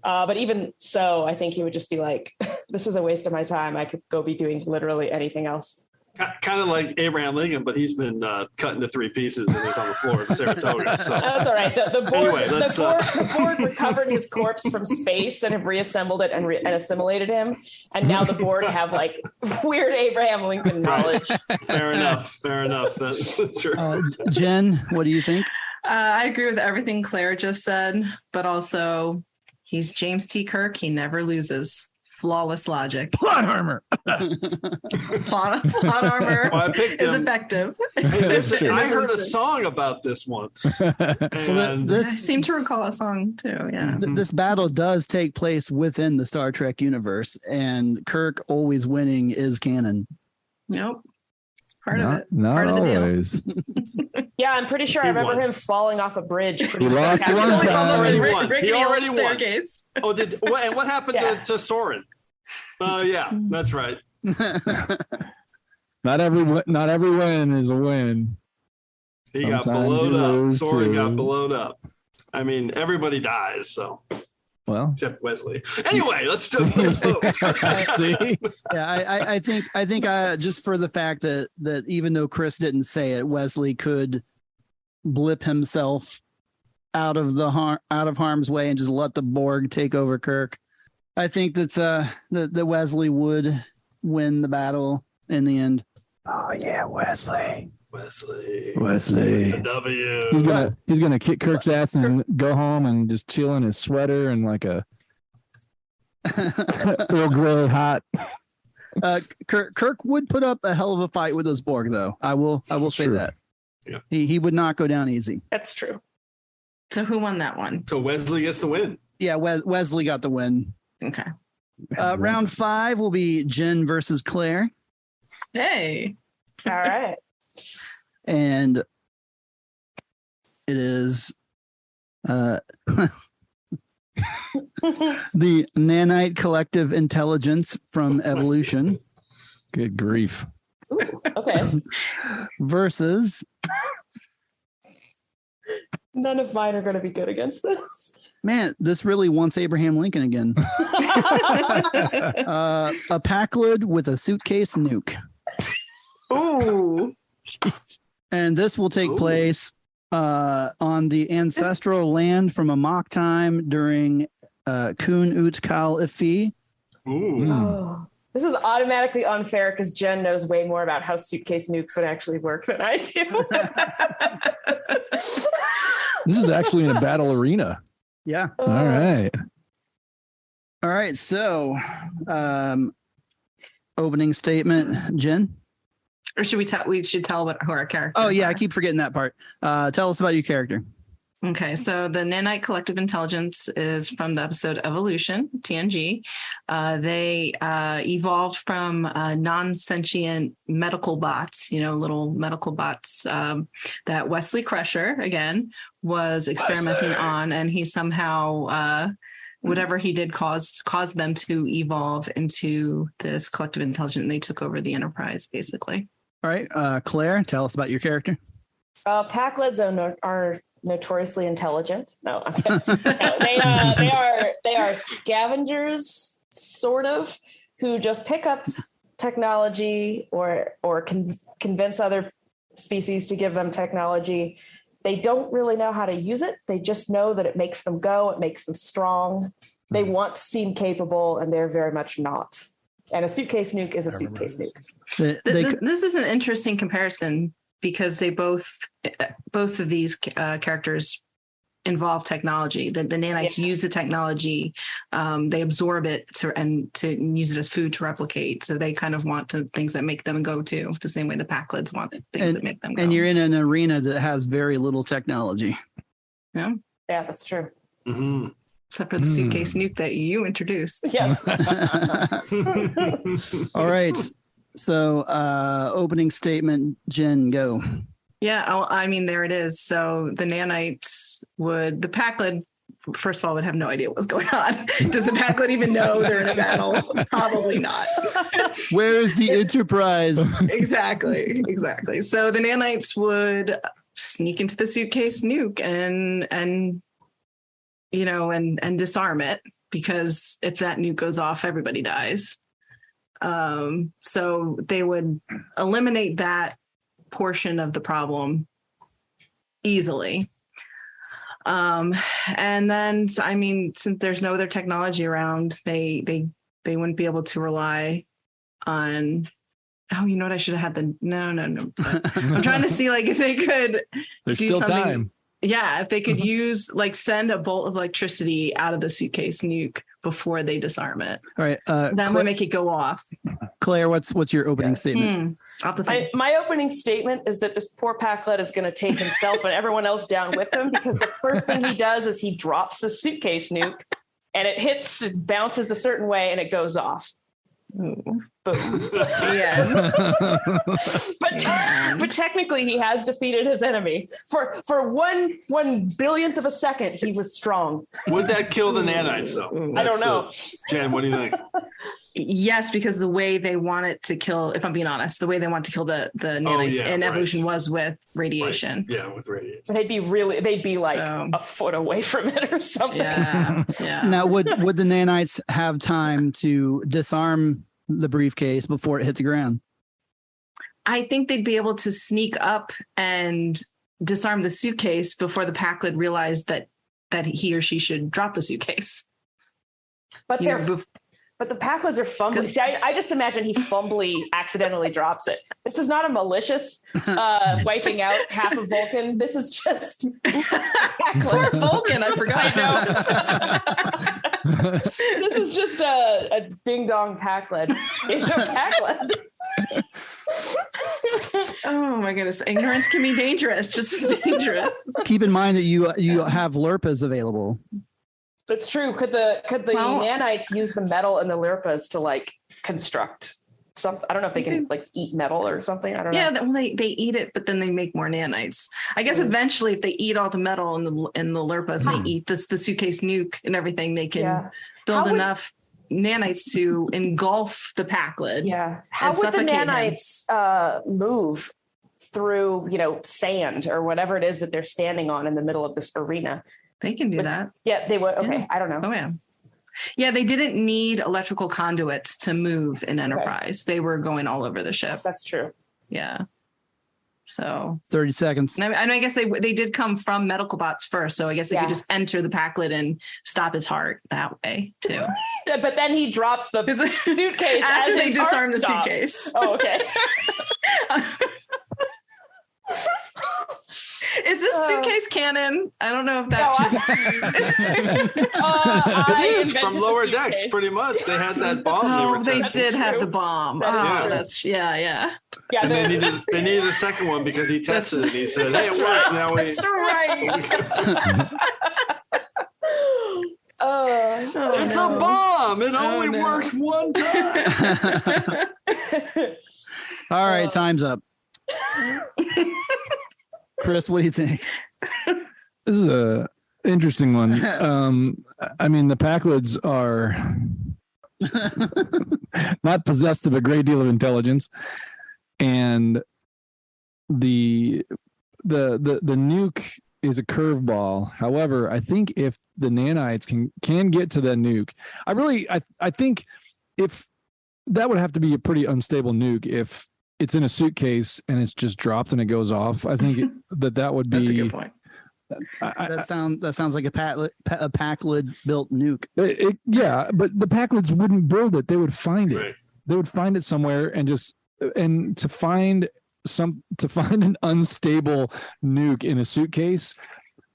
But even so, I think he would just be like, this is a waste of my time. I could go be doing literally anything else. Kind of like Abraham Lincoln, but he's been cut into three pieces and he's on the floor of Saratoga. So. That's all right. The Borg recovered his corpse from space and have reassembled it and assimilated him. And now the Borg have like weird Abraham Lincoln knowledge. Fair enough. That's true. Jen, what do you think? I agree with everything Claire just said, but also he's James T. Kirk. He never loses. Flawless logic. Plot armor. plot armor is effective. I heard a song about this once. And I seem to recall a song too. Yeah. This battle does take place within the Star Trek universe, and Kirk always winning is canon. Nope. Part of it. Not part always. Of the deal. Yeah, I'm pretty sure I remember him falling off a bridge. He lost one time. He already won. Oh, and what happened to Soren? Yeah, that's right. Not every win is a win. He got blowed up. Soren got blowed up. I mean, everybody dies, so. Well, except Wesley. Anyway, let's just see. Yeah, I think just for the fact that even though Chris didn't say it, Wesley could blip himself out of harm's way and just let the Borg take over Kirk. I think that Wesley would win the battle in the end. Oh yeah, Wesley. The W. He's gonna kick Kirk's ass and go home and just chill in his sweater and like a Earl Grey hot. Kirk would put up a hell of a fight with those Borg, though. I will say that. Yeah. He would not go down easy. That's true. So who won that one? So Wesley gets the win. Yeah, Wesley got the win. Okay. Round 5 will be Jenn versus Claire. Hey. All right. And it is the nanite collective intelligence from evolution. Good grief. Ooh, okay. Versus None of mine are going to be good against this. man, this really wants Abraham Lincoln again. A Packlid with a suitcase nuke. Ooh. And this will take place on the ancestral land from Amok time during Kun Ut Kal Ifi. Ooh. Oh, this is automatically unfair because Jenn knows way more about how suitcase nukes would actually work than I do. This is actually in a battle arena. Yeah. All right. All right. So, opening statement, Jenn. Or should we should tell who our characters Oh yeah, are. I keep forgetting that part. Tell us about your character. Okay, so the nanite collective intelligence is from the episode Evolution, TNG. They evolved from non-sentient medical bots, little medical bots that Wesley Crusher, again, was experimenting on, and he somehow, whatever he did caused them to evolve into this collective intelligence, and they took over the Enterprise, basically. All right, Claire, tell us about your character. Packlids are notoriously intelligent. No, I'm kidding. No, they are scavengers, sort of, who just pick up technology or convince other species to give them technology. They don't really know how to use it. They just know that it makes them go. It makes them strong. They want to seem capable, and they're very much not. And a suitcase nuke is a suitcase nuke. This is an interesting comparison because they both of these characters involve technology. The nanites use the technology, they absorb it to use it as food to replicate. So they kind of want things that make them go too, the same way the Packlids want things that make them go. And you're in an arena that has very little technology. Yeah, that's true. Mm-hmm. Except for the suitcase nuke that you introduced. Yes. All right. So opening statement, Jenn, go. Yeah, I mean, there it is. So the nanites the Packlid, first of all, would have no idea what's going on. Does the Packlid even know they're in a battle? Probably not. Where is the Enterprise? Exactly. So the nanites would sneak into the suitcase nuke and disarm it, because if that nuke goes off, everybody dies. So they would eliminate that portion of the problem easily. And then, I mean, since there's no other technology around, they wouldn't be able to rely on. Oh, you know what? I should have had no. I'm trying to see if they could. There's do still something. time. Yeah, if they could use send a bolt of electricity out of the suitcase nuke before they disarm it. All right. That would make it go off. Claire, what's your opening statement? My opening statement is that this poor Packlid is going to take himself and everyone else down with him, because the first thing he does is he drops the suitcase nuke, and it bounces a certain way, and it goes off. Ooh. Boom. But technically he has defeated his enemy. For one billionth of a second, he was strong. Would that kill the nanites though? I don't know. Jen, what do you think? Yes, because the way they want it to kill, if I'm being honest, the way they want to kill the nanites in evolution was with radiation. Right. Yeah, with radiation. They'd be a foot away from it or something. Yeah. Now, would the nanites have time to disarm the briefcase before it hit the ground? I think they'd be able to sneak up and disarm the suitcase before the Packlid realized that he or she should drop the suitcase. But But the Packlids are fumbly. See, I just imagine he fumbly accidentally drops it. This is not a malicious wiping out half of Vulcan. This is just poor Vulcan. I forgot. This is just a ding dong Packlid. Oh my goodness! Ignorance can be dangerous. Just as dangerous. Keep in mind that you have Lurpas available. That's true. Could the nanites use the metal and the Lirpas to construct something. I don't know if they can like eat metal or something. I don't know. Yeah, well, they eat it, but then they make more nanites. I guess eventually, if they eat all the metal in the Lurpas and they eat the suitcase nuke and everything, they can build enough nanites to engulf the Packlid. Yeah. How would the nanites move through, sand or whatever it is that they're standing on in the middle of this arena? They can do that. Yeah, they would. Okay, I don't know. Oh, yeah. Yeah, they didn't need electrical conduits to move in Enterprise. Okay. They were going all over the ship. That's true. Yeah. So 30 seconds. And I guess they did come from medical bots first. So I guess they could just enter the Packlid and stop his heart that way too. But then he drops the suitcase after they disarm the stops. Suitcase. Oh, okay. Is this suitcase canon? I don't know if that it is from Lower Decks, pretty much. They had that bomb. They did have the bomb. That's yeah. And they needed a second one because he tested it. He said, "Hey, it worked." Now we. That's right. It's a bomb. It only works one time. All right, time's up. Chris, what do you think? This is a interesting one. I mean, the Packlids are not possessed of a great deal of intelligence, and the nuke is a curveball. However, I think if the nanites can get to the nuke, I think if that would have to be a pretty unstable nuke if it's in a suitcase and it's just dropped and it goes off. I think that would be. That's a good point. That sounds like a Packlid built nuke. Yeah, but the Packlids wouldn't build it; they would find it. Right. They would find it somewhere and to find an unstable nuke in a suitcase.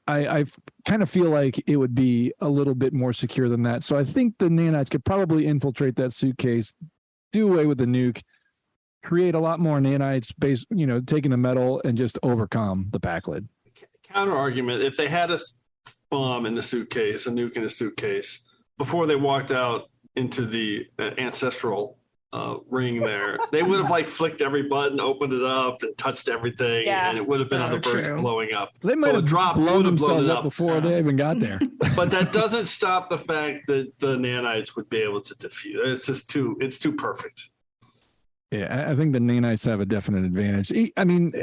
I kind of feel like it would be a little bit more secure than that. So I think the nanites could probably infiltrate that suitcase, do away with the nuke, create a lot more nanites taking the metal and just overcome the Packlid. Counter argument: if they had a bomb in the suitcase, a nuke in the suitcase, before they walked out into the ancestral ring there, they would have flicked every button, opened it up, and touched everything, and it would have been on the verge of blowing up. They might have blown themselves up before they even got there. But that doesn't stop the fact that the nanites would be able to defuse. It's just too perfect. Yeah, I think the nanites have a definite advantage. I mean,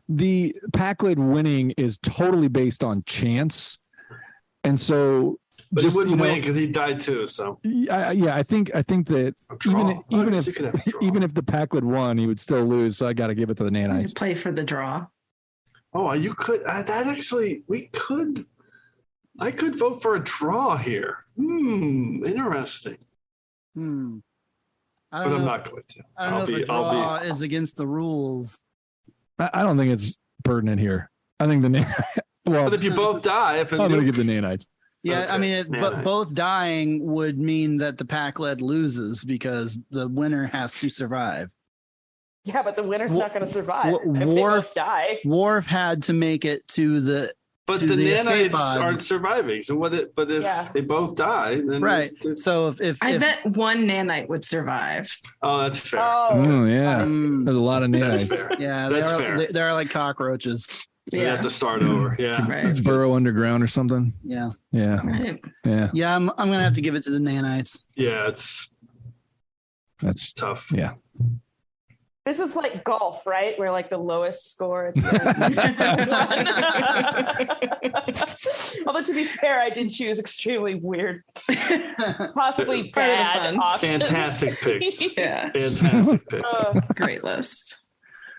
the Packlid winning is totally based on chance, and so. But he wouldn't win because he died too. So I think that even if the Packlid won, he would still lose. So I got to give it to the nanites. You play for the draw. Oh, you could. We could. I could vote for a draw here. Interesting. But I'm not going to. I don't know if a draw is against the rules. I don't think it's pertinent here. I think the but if you both die, I'm going to give the nanites. Yeah, okay. I mean, but both dying would mean that the Packlid loses because the winner has to survive. Yeah, but the winner's not going to survive. If they both die. Worf had to make it to the. But the nanites aren't surviving. So But if they both die, then right. So if I bet one nanite would survive. Oh, that's fair. Oh yeah, there's a lot of nanites. That's fair. Yeah, that's fair. They're like cockroaches. You have to start over. Yeah, right. Let's burrow underground or something. Yeah. Right. Yeah. I'm gonna have to give it to the nanites. Yeah, that's tough. Yeah. This is like golf, right? Where the lowest score. Although to be fair, I did choose extremely weird, possibly bad options. Fantastic picks. Yeah. Fantastic picks. Great list.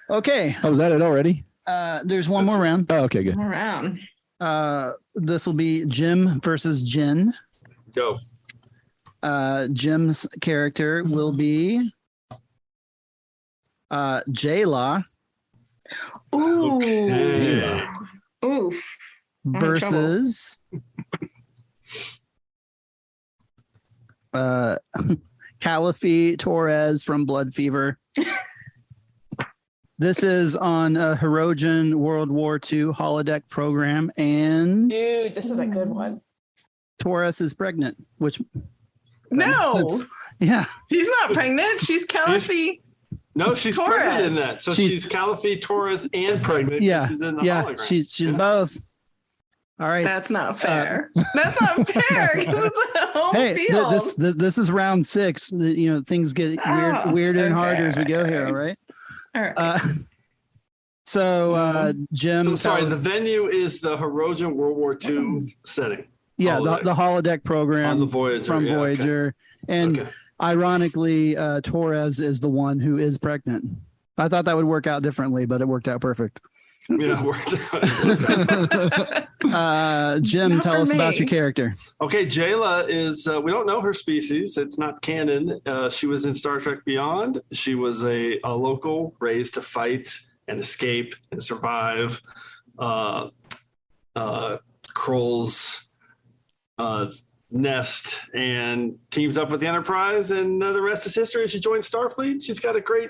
Okay. Oh, was that it already? There's one more round. Oh, okay, good. One more round. This will be Jim versus Jenn. Go. Jim's character will be Jayla. Ooh. Okay. Oof. Versus Caliphie Torres from Blood Fever. This is on a Hirogen World War II holodeck program, and dude, this is a good one. Torres is pregnant, which no, yeah, she's not pregnant. She's Caliphie. No, she's Torres. pregnant in that. So she's Caliphie, Torres, and pregnant. Yeah, she's in the yeah, hologram. she's both. All right, That's not fair. That's not fair because it's a home field. This is round 6. You know, things get weirder and harder as we go here. All right. All right. So Jim. So sorry, the venue is the Hirogen World War II setting. Yeah, the holodeck program on the Voyager from Voyager, okay. And ironically, Torres is the one who is pregnant. I thought that would work out differently, but it worked out perfect. Yeah, it worked out. Jim, tell us about your character. Okay, Jayla is, we don't know her species. It's not canon. She was in Star Trek Beyond. She was a local raised to fight and escape and survive Kroll's nest, and teams up with the Enterprise, and the rest is history. She joined Starfleet. She's got a great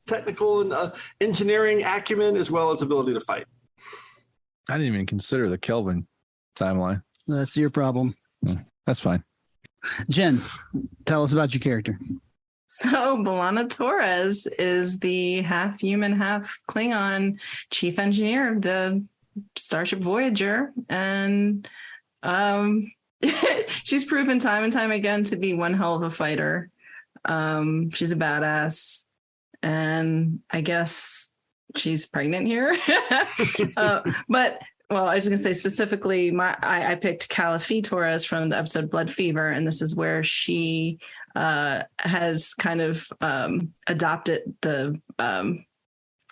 technical and engineering acumen as well as ability to fight. I didn't even consider the Kelvin timeline. That's your problem. That's fine. Jenn, tell us about your character. So B'Elanna Torres is the half human, half Klingon chief engineer of the Starship Voyager. And she's proven time and time again to be one hell of a fighter. She's a badass. And I guess she's pregnant here. But I was going to say specifically, I picked Caliphie Torres from the episode Blood Fever, and this is where she has kind of adopted the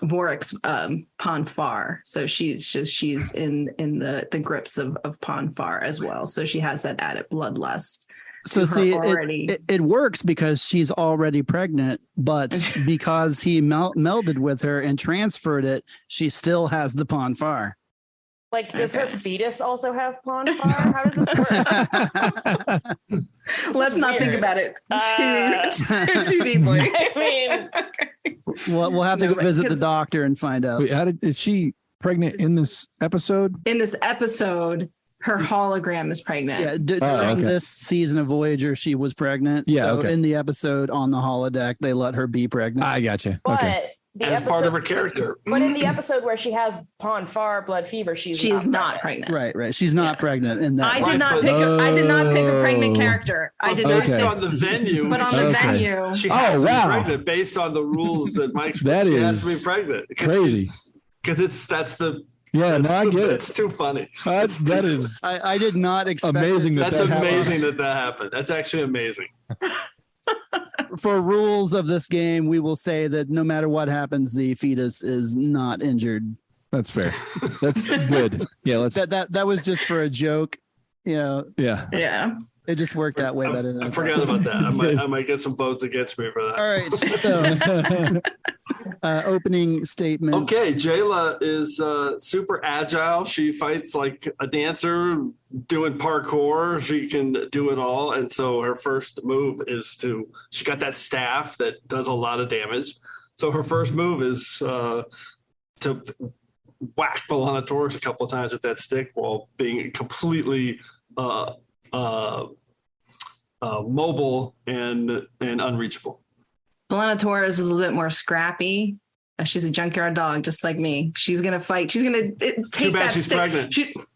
Vorik's Pon farr. So she's in the grips of Pon farr as well. So she has that added bloodlust. So see, it works because she's already pregnant, but because he melded with her and transferred it, she still has the Pon farr. Like, does her fetus also have Pon farr? How does this work? Let's not think about it too deeply. I mean, we'll have to go visit the doctor and find out. Wait, is she pregnant in this episode? In this episode, her hologram is pregnant. Yeah, during this season of Voyager, she was pregnant. Yeah, so in the episode on the holodeck, they let her be pregnant. I gotcha. But okay. As part of her character. But in the episode where she has Pon farr, blood fever, she's not pregnant. Right. She's not pregnant in that. I did not pick a pregnant character. I did not based on the venue. But on the venue, she has to be pregnant based on the rules that Mike's. That she is has to be pregnant. Crazy. Because that's the. Yeah, no, I get it. It's too funny. That is. I did not expect. Amazing. That's amazing that happened. That's actually amazing. For rules of this game, we will say that no matter what happens, the fetus is not injured. That's fair. That's good. Yeah, let's. That was just for a joke. You know. Yeah. Yeah. It just worked out way better than I forgot about that. I might get some votes against me for that. All right. So, opening statement. Okay, Jayla is super agile. She fights like a dancer doing parkour. She can do it all. And so her first move is she got that staff that does a lot of damage. So her first move is to whack B'Elanna Torres a couple of times with that stick while being completely mobile and unreachable. B'Elanna Torres is a little bit more scrappy. She's a junkyard dog, just like me. She's gonna fight. She's gonna take Too bad that she's stick. pregnant.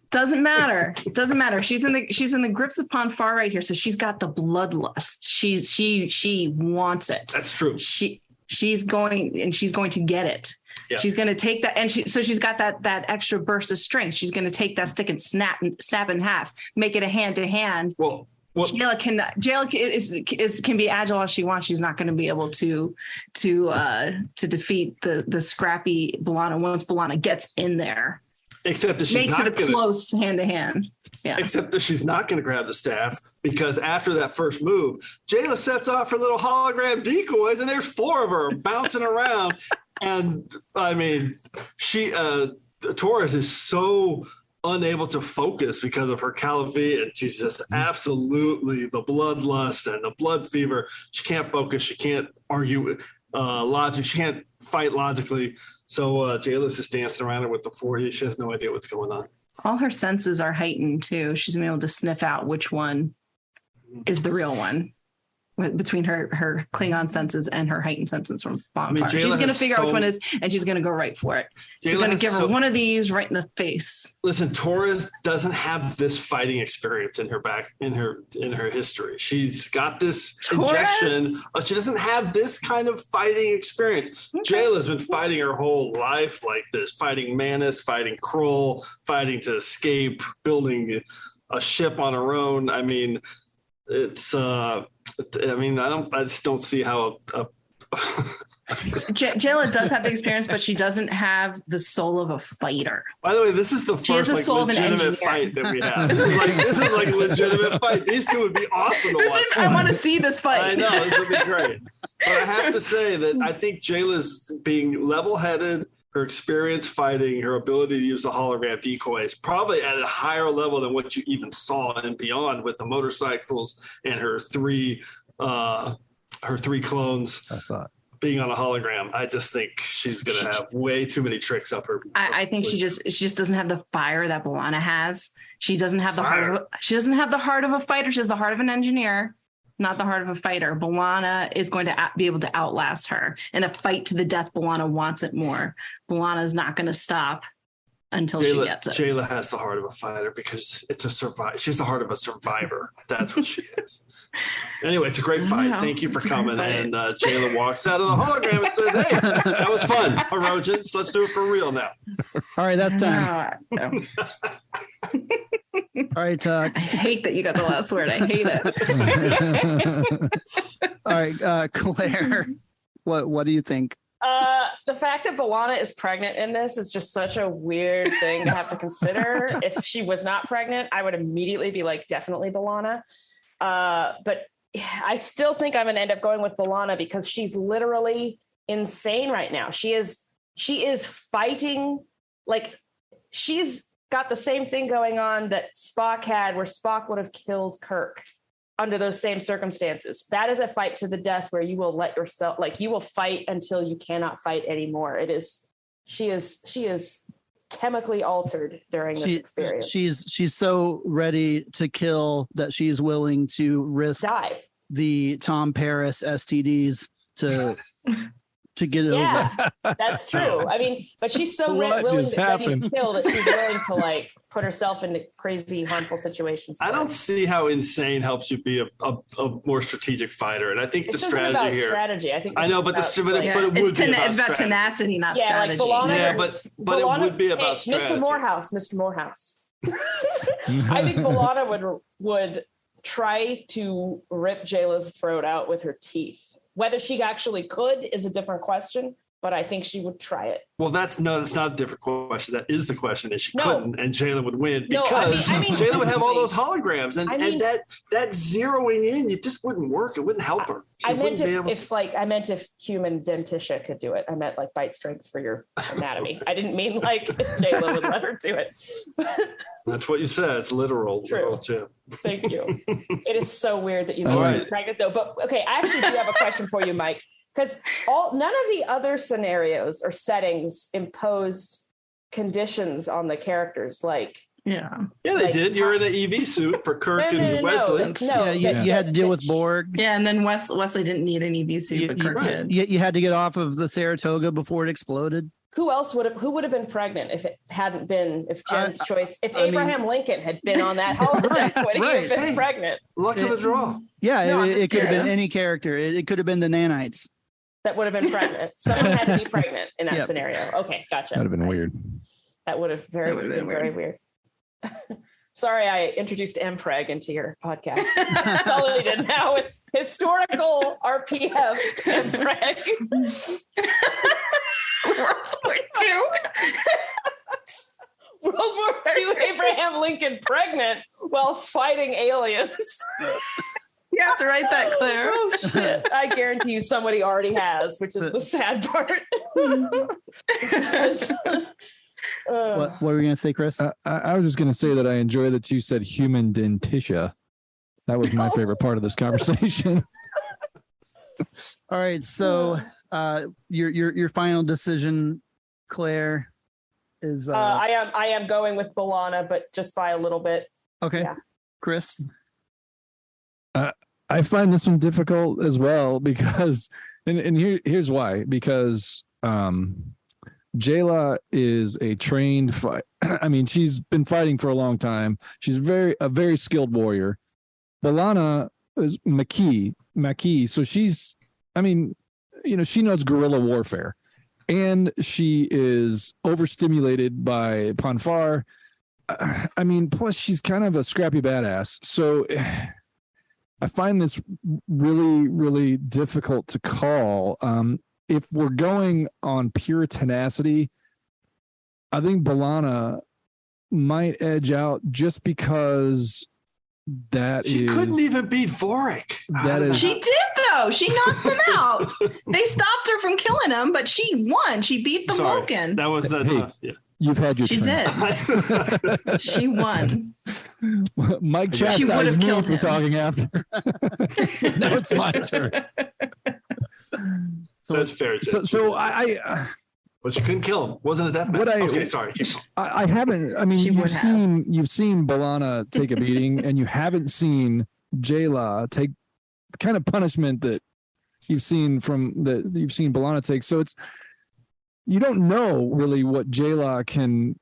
Doesn't matter. Doesn't matter. She's in the grips of Pon farr right here. So she's got the bloodlust. She wants it. That's true. She's going to get it. Yeah. She's going to take that, and she's got that extra burst of strength. She's going to take that stick and snap in half, make it a hand to hand. Well, Jayla can be agile as she wants. She's not going to be able to defeat the scrappy B'Elanna once B'Elanna gets in there. Except that makes it a close hand to hand. Yeah. Except that she's not going to grab the staff because after that first move, Jayla sets off her little hologram decoys, and there's 4 of her bouncing around. And I mean, Torres is so unable to focus because of her Caliphie, and she's just absolutely the bloodlust and the blood fever. She can't focus. She can't argue logic. She can't fight logically. So Jayla's just dancing around her with the 40. She has no idea what's going on. All her senses are heightened too. She's been able to sniff out which one is the real one. between her Klingon senses and her heightened senses from bonfire. Jayla She's going to figure out which one it is, and she's going to go right for it. She's going to give her one of these right in the face. Listen, Torres doesn't have this fighting experience in her history. She's got this injection, but she doesn't have this kind of fighting experience. Okay. Jayla's been fighting her whole life like this, fighting Manus, fighting Krull, fighting to escape, building a ship on her own. I mean, it's I just don't see how Jayla does have the experience, but she doesn't have the soul of a fighter. By the way, this is the first legitimate fight that we have. This is like a legitimate fight. These two would be awesome to watch. I want to see this fight. I know, this would be great. But I have to say that I think Jayla's being level-headed, her experience fighting, her ability to use the hologram decoys, probably at a higher level than what you even saw in Beyond with the motorcycles and her three clones being on a hologram. I just think she's going to have way too many tricks up her. I think she just doesn't have the fire that B'Elanna has. She doesn't have the heart. She doesn't have the heart of a fighter. She has the heart of an engineer, not the heart of a fighter. B'Elanna is going to be able to outlast her in a fight to the death. B'Elanna wants it more. B'Elanna is not going to stop until she gets it. Jayla has the heart of a fighter because it's a survivor. She's the heart of a survivor. That's what she is. Anyway, it's a great fight. Thank you for coming. And Jayla walks out of the hologram and says, "Hey, that was fun, Herodians. Let's do it for real now." All right, that's time. All right. I hate that you got the last word. I hate it. All right, Claire, what do you think? The fact that B'Elanna is pregnant in this is just such a weird thing to have to consider. If she was not pregnant, I would immediately be like, definitely B'Elanna. But I still think I'm going to end up going with B'Elanna because she's literally insane right now. She is fighting, like she's got the same thing going on that Spock had, where Spock would have killed Kirk under those same circumstances. That is a fight to the death where you will let yourself, like you will fight until you cannot fight anymore. She is chemically altered during this experience. She's so ready to kill that she's willing to risk the Tom Paris STDs to get it over. That's true. I mean, but she's so willing to kill that she's willing to like put herself into crazy, harmful situations. I don't see how insane helps you be a more strategic fighter, and I think the strategy here. Strategy. I think. I know, but it's about tenacity, not strategy. But it would be about strategy. Mr. Moorhouse. I think B'Elanna would try to rip Jayla's throat out with her teeth. Whether she actually could is a different question, but I think she would try it. Well, that's not a different question. That is the question, is she couldn't, and Jayla would win because Jayla would have all those holograms, and that zeroing in, it just wouldn't work. It wouldn't help her. I meant if human Dentisha could do it. I meant like bite strength for your anatomy. I didn't mean like Jayla would let her do it. That's what you said. It's literal. True. Thank you. It is so weird that you know you're pregnant though. But okay, I actually do have a question for you, Mike, because none of the other scenarios or settings imposed conditions on the characters. Like they did. You were in an EV suit for Kirk and Wesley. You had to deal with Borg. Yeah, and then Wesley didn't need an EV suit, but Kirk did. You had to get off of the Saratoga before it exploded. Who would have been pregnant if it hadn't been, if Jenn's choice, if Abraham Lincoln had been on that holodeck, would he have been pregnant? Luck of the draw. Yeah, it could have been any character. It could have been the nanites. That would have been pregnant. Someone had to be pregnant in that scenario. Okay, gotcha. That would have been weird. That would have been very weird. Sorry, I introduced MPreg into your podcast. That's all he did now with historical RPF MPreg. World War II. World War II, Abraham Lincoln pregnant while fighting aliens. You have to write that, Claire. Oh, shit. I guarantee you somebody already has, which is the sad part. What were you going to say, Chris? I was just going to say that I enjoy that you said human Dentisha. That was my favorite part of this conversation. All right, so your final decision, Claire, is I am going with B'Elanna, but just by a little bit. Okay, yeah. Chris. I find this one difficult as well because, and here's why. Because Jayla is a trained fight. I mean, she's been fighting for a long time. She's a very skilled warrior. B'Elanna is Maquis. So she's, I mean, she knows guerrilla warfare, and she is overstimulated by Ponfar. I mean, plus she's kind of a scrappy badass. So I find this really, really difficult to call. If we're going on pure tenacity, I think B'Elanna might edge out just because she couldn't even beat Vorik. She did though. She knocked him out. They stopped her from killing him, but she won. She beat the Vulcan. That was yeah. You've had your turn. Did. She won. Mike chastised me for talking after. Now it's my turn. So that's fair. So I but you couldn't kill him. Wasn't a death match. Okay, sorry. I haven't. I mean, you've seen B'Elanna take a beating, and you haven't seen Jayla take the kind of punishment that you've seen B'Elanna take. So you don't know really what Jayla can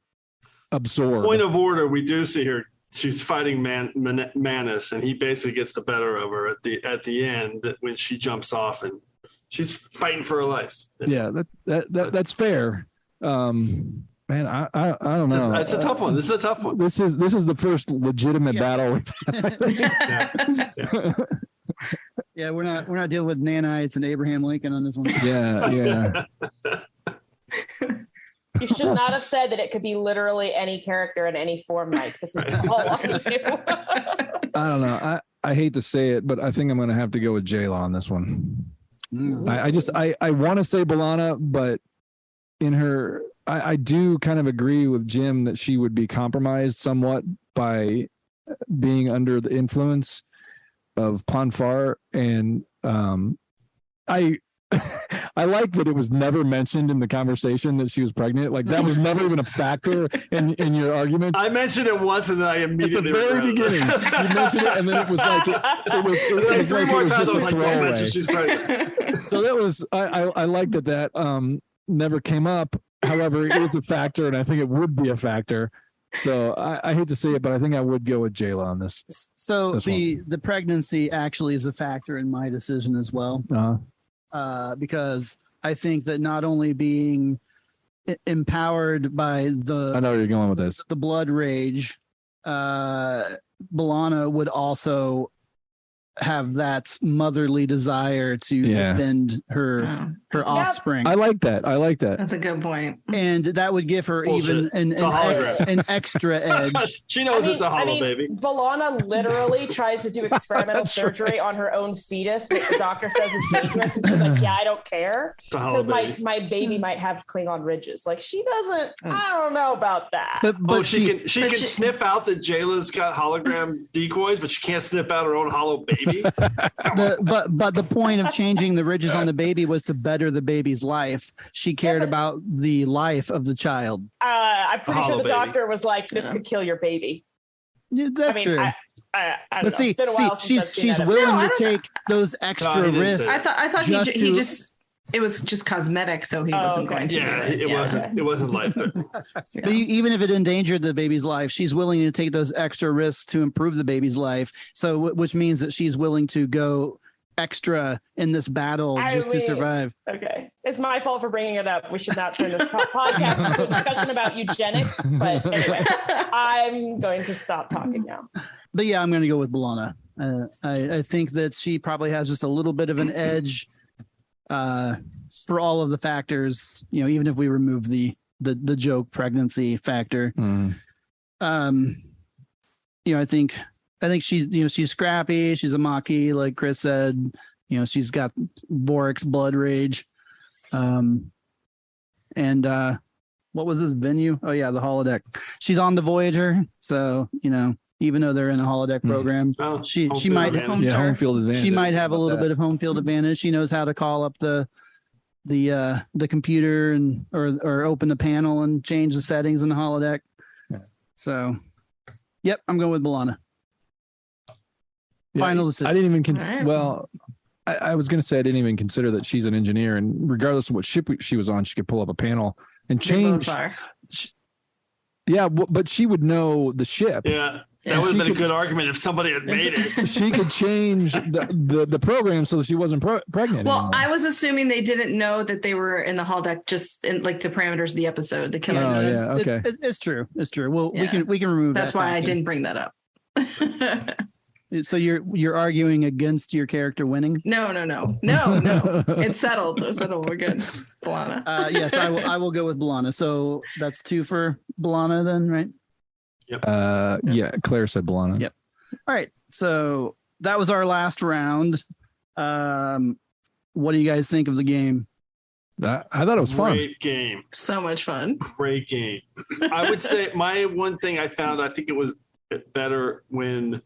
absorb. Point of order, we do see her. She's fighting Manus, and he basically gets the better of her at the end when she jumps off, and she's fighting for her life. Yeah, that's fair. Man, I don't know. It's a tough one. This is a tough one. This is the first legitimate battle. Yeah, we're not dealing with nanites and Abraham Lincoln on this one. Yeah. You should not have said that it could be literally any character in any form, Mike. This is all on you. I don't know. I hate to say it, but I think I'm going to have to go with Jayla on this one. I want to say B'Elanna, but in her, I do kind of agree with Jim that she would be compromised somewhat by being under the influence of Ponfar, and I like that it was never mentioned in the conversation that she was pregnant. Like that was never even a factor in your argument. I mentioned it once, and then I immediately at the very beginning you mentioned it, and then it was like it was three like more it was times. I just was a like, "Don't mention throwaway. she's pregnant." So that was I liked that never came up. However, it was a factor, and I think it would be a factor. So I hate to say it, but I think I would go with Jayla on this. So the pregnancy actually is a factor in my decision as well. Because I think that not only being empowered by I know where you're going with this, the blood rage, B'Elanna would also have that motherly desire to defend her offspring. I like that. That's a good point. And that would give her even an extra edge. She knows it's a hollow baby. B'Elanna literally tries to do experimental surgery on her own fetus that the doctor says is dangerous, and she's like, "Yeah, I don't care because my baby might have Klingon ridges." Like she doesn't. I don't know about that. But she can sniff out that Jayla's got hologram decoys, but she can't sniff out her own hollow baby. But the point of changing the ridges on the baby was to better the baby's life. She cared about the life of the child. I'm pretty sure the doctor was like, "This could kill your baby." Yeah, that's true. I don't but know. see, It's been a while since she's willing to take those extra risks. I thought he just it was just cosmetic, so he wasn't going to. Yeah, do it. It wasn't life threatening. But even if it endangered the baby's life, she's willing to take those extra risks to improve the baby's life. So, which means that she's willing to go extra in this battle to survive. Okay, it's my fault for bringing it up. We should not turn this podcast into a discussion about eugenics. But anyway, I'm going to stop talking now. But yeah, I'm going to go with B'Elanna. I think that she probably has just a little bit of an edge. For all of the factors, even if we remove the joke pregnancy factor, I think she's scrappy. She's a Maquis, like Chris said. She's got Vorik's blood rage. And what was this venue? Oh yeah, the holodeck. She's on the Voyager, so even though they're in a holodeck program, she might home field advantage. She might have a little bit of home field advantage. She knows how to call up the computer and or open the panel and change the settings in the holodeck. So, yep, I'm going with B'Elanna. Final decision. I didn't even Alright. well, I was going to say I didn't even consider that she's an engineer, and regardless of what ship she was on, she could pull up a panel and They change. both are. Yeah, but she would know the ship. Yeah. Yeah, That would she have been a could- good argument if somebody had made it. She could change the program so that she wasn't pregnant. Well, anymore. I was assuming they didn't know that they were in the holodeck, just in like the parameters of the episode. The killer. Oh, knows. yeah. Okay. It's true. It's true. Well, Yeah. we can remove That's that why I factor. didn't bring that up. So you're arguing against your character winning? No. It's settled. It's settled. We're good. Balana. Yes, I will go with Balana. So that's 2 for Balana then, right? Yeah, Claire said Balana. Yep. All right. So that was our last round. What do you guys think of the game? I thought it was fun. Great game. So much fun. Great game. I would say my one thing I found, I think it was better when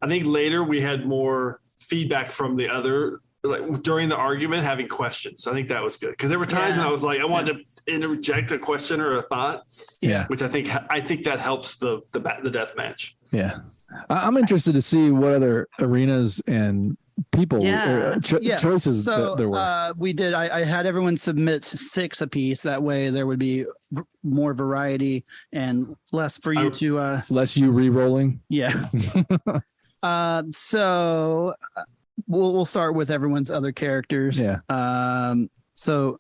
I think later we had more feedback from the other, like during the argument, having questions. I think that was good because there were times when I was like, I wanted to interject a question or a thought. Yeah. Which I think that helps the death match. Yeah. I'm interested to see what other arenas and people choices So there were. we did. I had everyone submit 6 apiece. That way there would be more variety and less for you to. Less you re-rolling. Yeah. So we'll start with everyone's other characters. Yeah. So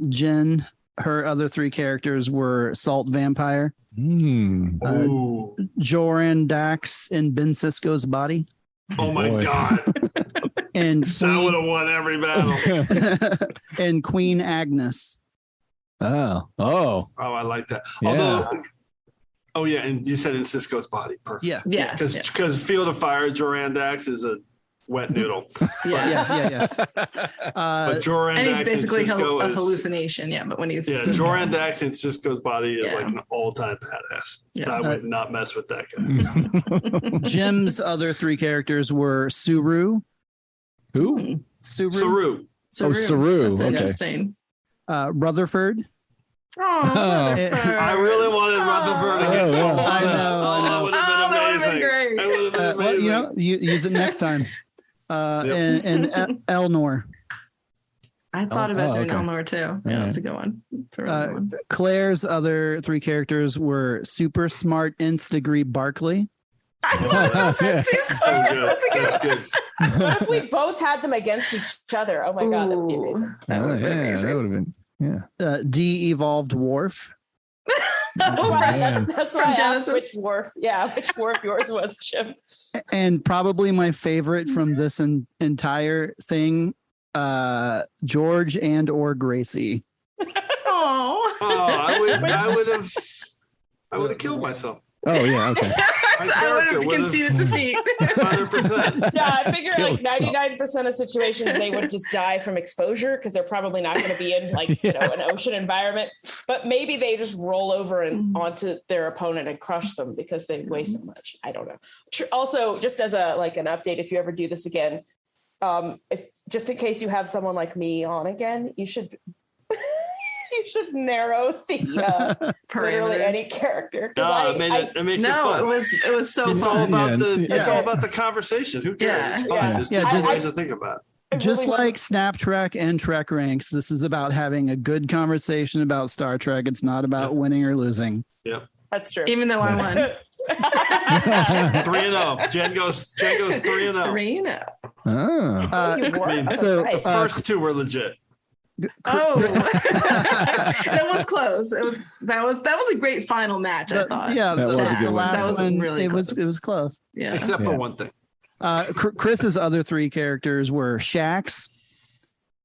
Jenn, her other 3 characters were Salt Vampire, Ooh. Joran Dax in Ben Sisko's body, Oh my boy. God. and That would have won every battle. and Queen Agnes. Oh. Oh, I like that. Yeah. Although, and you said in Cisco's body. Perfect. Yeah. Yes. Because Field of Fire, Joran Dax is a wet noodle. Yeah. But Joran And he's Dax basically in Cisco a is, hallucination. Yeah, but when he's Joran Dax in Cisco's body is Yeah. like an all-time badass. Yeah. I would not mess with that guy. Jim's other 3 characters were Suru. Who? Saru. Saru. That's Okay. interesting. Rutherford. Oh, I really wanted Rutherford against yeah. Alana. I know. That would have been that would've been amazing. great. That would have been Well, amazing. you use it next time. And Elnor. I thought about doing okay. Elnor too. Yeah, All that's a good one. It's a really good one. Claire's other 3 characters were super smart nth degree Barkley. That's too So good. That's a good That's good. What if we both had them against each other? Oh my God, that would be amazing. That would be amazing. That would have been. Yeah. De-evolved Worf. man. That's why I asked Genesis. which Worf. Yeah, which Worf yours was, Jim. And probably my favorite from this entire thing, George and or Gracie. Oh. I would have killed myself. Oh yeah. Okay. I would have conceded defeat. 100%. Yeah, I figure like 99% of situations they would just die from exposure because they're probably not going to be in like an ocean environment. But maybe they just roll over and onto their opponent and crush them because they weigh so much. I don't know. Also, just as an update, if you ever do this again, if just in case you have someone like me on again, you should narrow the literally any character. It makes it fun. it was so It's fun. all about Yeah. it's all about the conversation. Who cares? Yeah. It's fun. Yeah. There's Yeah, different just- ways to think about it. Just like Snap Track and Trek Ranks, this is about having a good conversation about Star Trek. It's not about winning or losing. Yep. That's true. Even though I won. 3-0. Jen goes 3-0. Arena. Oh. You were. That's so, right. First 2 were legit. Oh, that was close. That was a great final match. I thought. Yeah, That was a good the one. last That was one, really it was close. close. Yeah. Except for one thing. Chris's other 3 characters were Shax,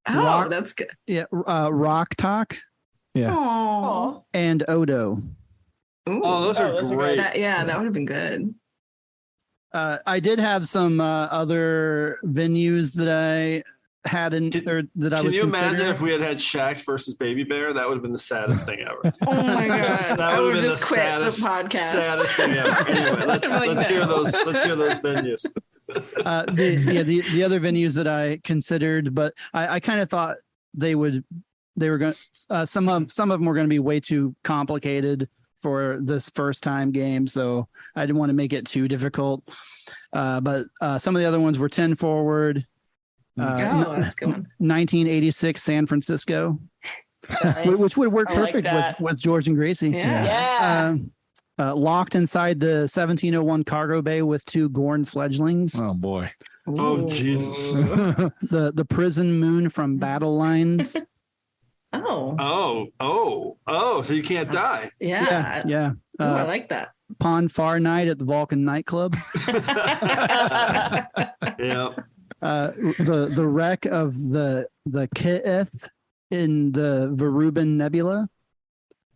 Oh, Rock- that's good. Rock Talk, Yeah. Oh. and Odo. Oh, those are great. That would have been good. I did have some other venues that I had I was Can you imagine considering. if we had Shax versus Baby Bear? That would have been the saddest thing ever. Oh my god! That I would would have been just quit the podcast. Saddest thing ever. Anyway, let's Like, hear no. those. Let's hear those venues. The other venues that I considered, but I kind of thought they were going. Some of them were going to be way too complicated for this first time game, so I didn't want to make it too difficult. But some of the other ones were 10 Forward. That's a good one. 1986 San Francisco, Nice. which would work I like perfect that. with George and Gracie. Yeah. Locked inside the 1701 cargo bay with 2 Gorn fledglings. Oh boy. Oh, Jesus. The prison moon from Battle Lines. Oh, so you can't die. Yeah. Yeah. Ooh, I like that. Pond Far Night at the Vulcan nightclub. Yeah. The wreck of the Tifft in the Verubin Nebula.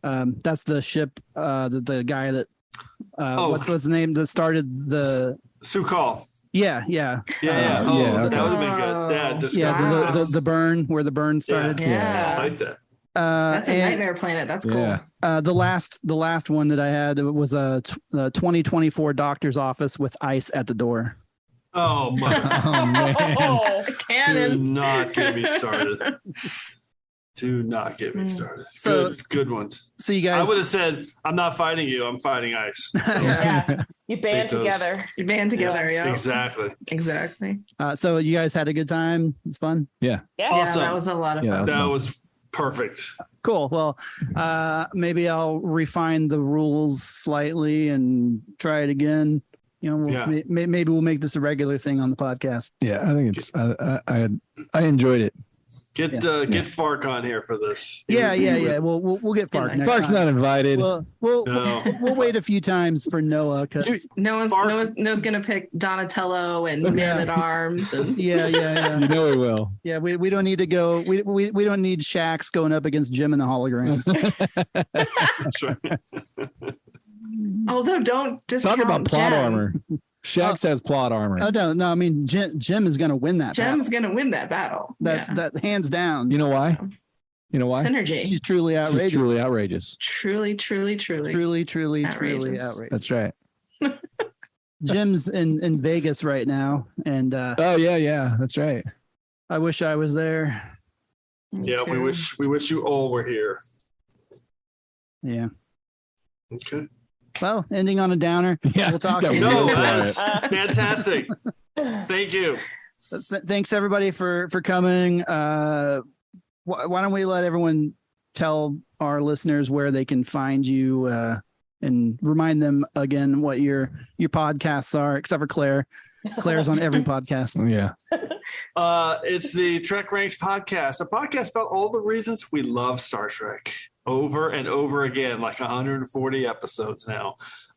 That's the ship. The guy that what's his name that started the Sukal. Yeah. Yeah. Yeah, That would have been good. Yeah, the burn where the burn started. Yeah. I like that. That's a nightmare planet. That's cool. Yeah. The last one that I had was a 2024 doctor's office with ice at the door. Oh my! Oh man. Do Cannon. not get me started. Do not get me started. Good ones. So you guys, I would have said, "I'm not fighting you. I'm fighting ice." So, Yeah. You band those. together. You band together. Yeah. Exactly. Exactly. so you guys had a good time. It's fun. Yeah. Yeah. Awesome. Yeah, that was a lot of fun. That was perfect. Cool. Well, maybe I'll refine the rules slightly and try it again. Maybe we'll make this a regular thing on the podcast. Yeah, I think it's I enjoyed it. Get Fark on here for this. Yeah. We'll get Fark next Fark's time. not invited. We'll wait a few times for Noah because No one's gonna pick Donatello and Man at Arms and yeah. You know he will. Yeah, we don't need to go. We don't need Shax going up against Jim and the holograms. That's right. although don't discount Talk about plot Jen. armor. Shax has plot armor. Oh no! I mean, Jim is going to win that. Jem's battle. gonna win that battle. That hands down. You know why? Synergy. She's truly outrageous. She's truly outrageous. Truly Truly outrageous. That's right. Jim's in Vegas right now, and Oh yeah, that's right. I wish I was there. Me Yeah, too. we wish you all were here. Yeah. Okay. Well, ending on a downer. Yeah. We'll talk. Yeah, No, real that's quiet. fantastic. Thank you. Thanks everybody for coming. Why don't we let everyone tell our listeners where they can find you and remind them again what your podcasts are, except for Claire. Claire's on every podcast. Yeah. It's the Trek Ranks podcast, a podcast about all the reasons we love Star Trek over and over again, like 140 episodes now,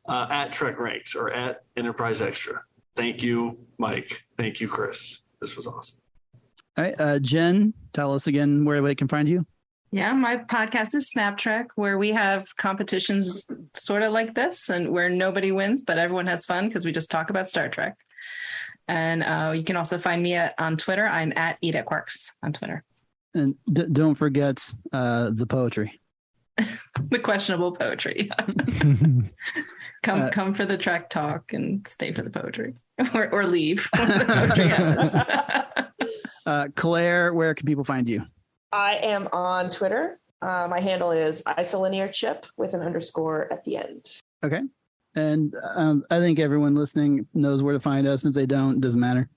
at Trek Ranks or at Enterprise Extra. Thank you, Mike. Thank you, Chris. This was awesome. All right, Jen, tell us again where they can find you. Yeah, my podcast is Snap Trek, where we have competitions sort of like this and where nobody wins, but everyone has fun because we just talk about Star Trek. And you can also find me on Twitter. I'm at Edith Quarks on Twitter. And don't forget the poetry. The questionable poetry. Come for the Trek talk and stay for the poetry, or leave. When the poetry happens. Claire, where can people find you? I am on Twitter. My handle is isolinearchip with an underscore at the end. Okay. And I think everyone listening knows where to find us. And if they don't, it doesn't matter.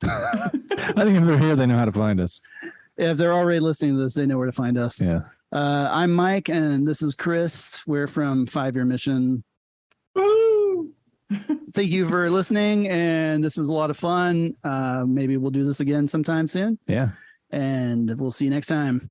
I think if they're here, they know how to find us. If they're already listening to this, they know where to find us. Yeah. I'm Mike, and this is Chris. We're from 5 Year Mission. Woo! Thank you for listening, and this was a lot of fun. Maybe we'll do this again sometime soon, Yeah. and we'll see you next time.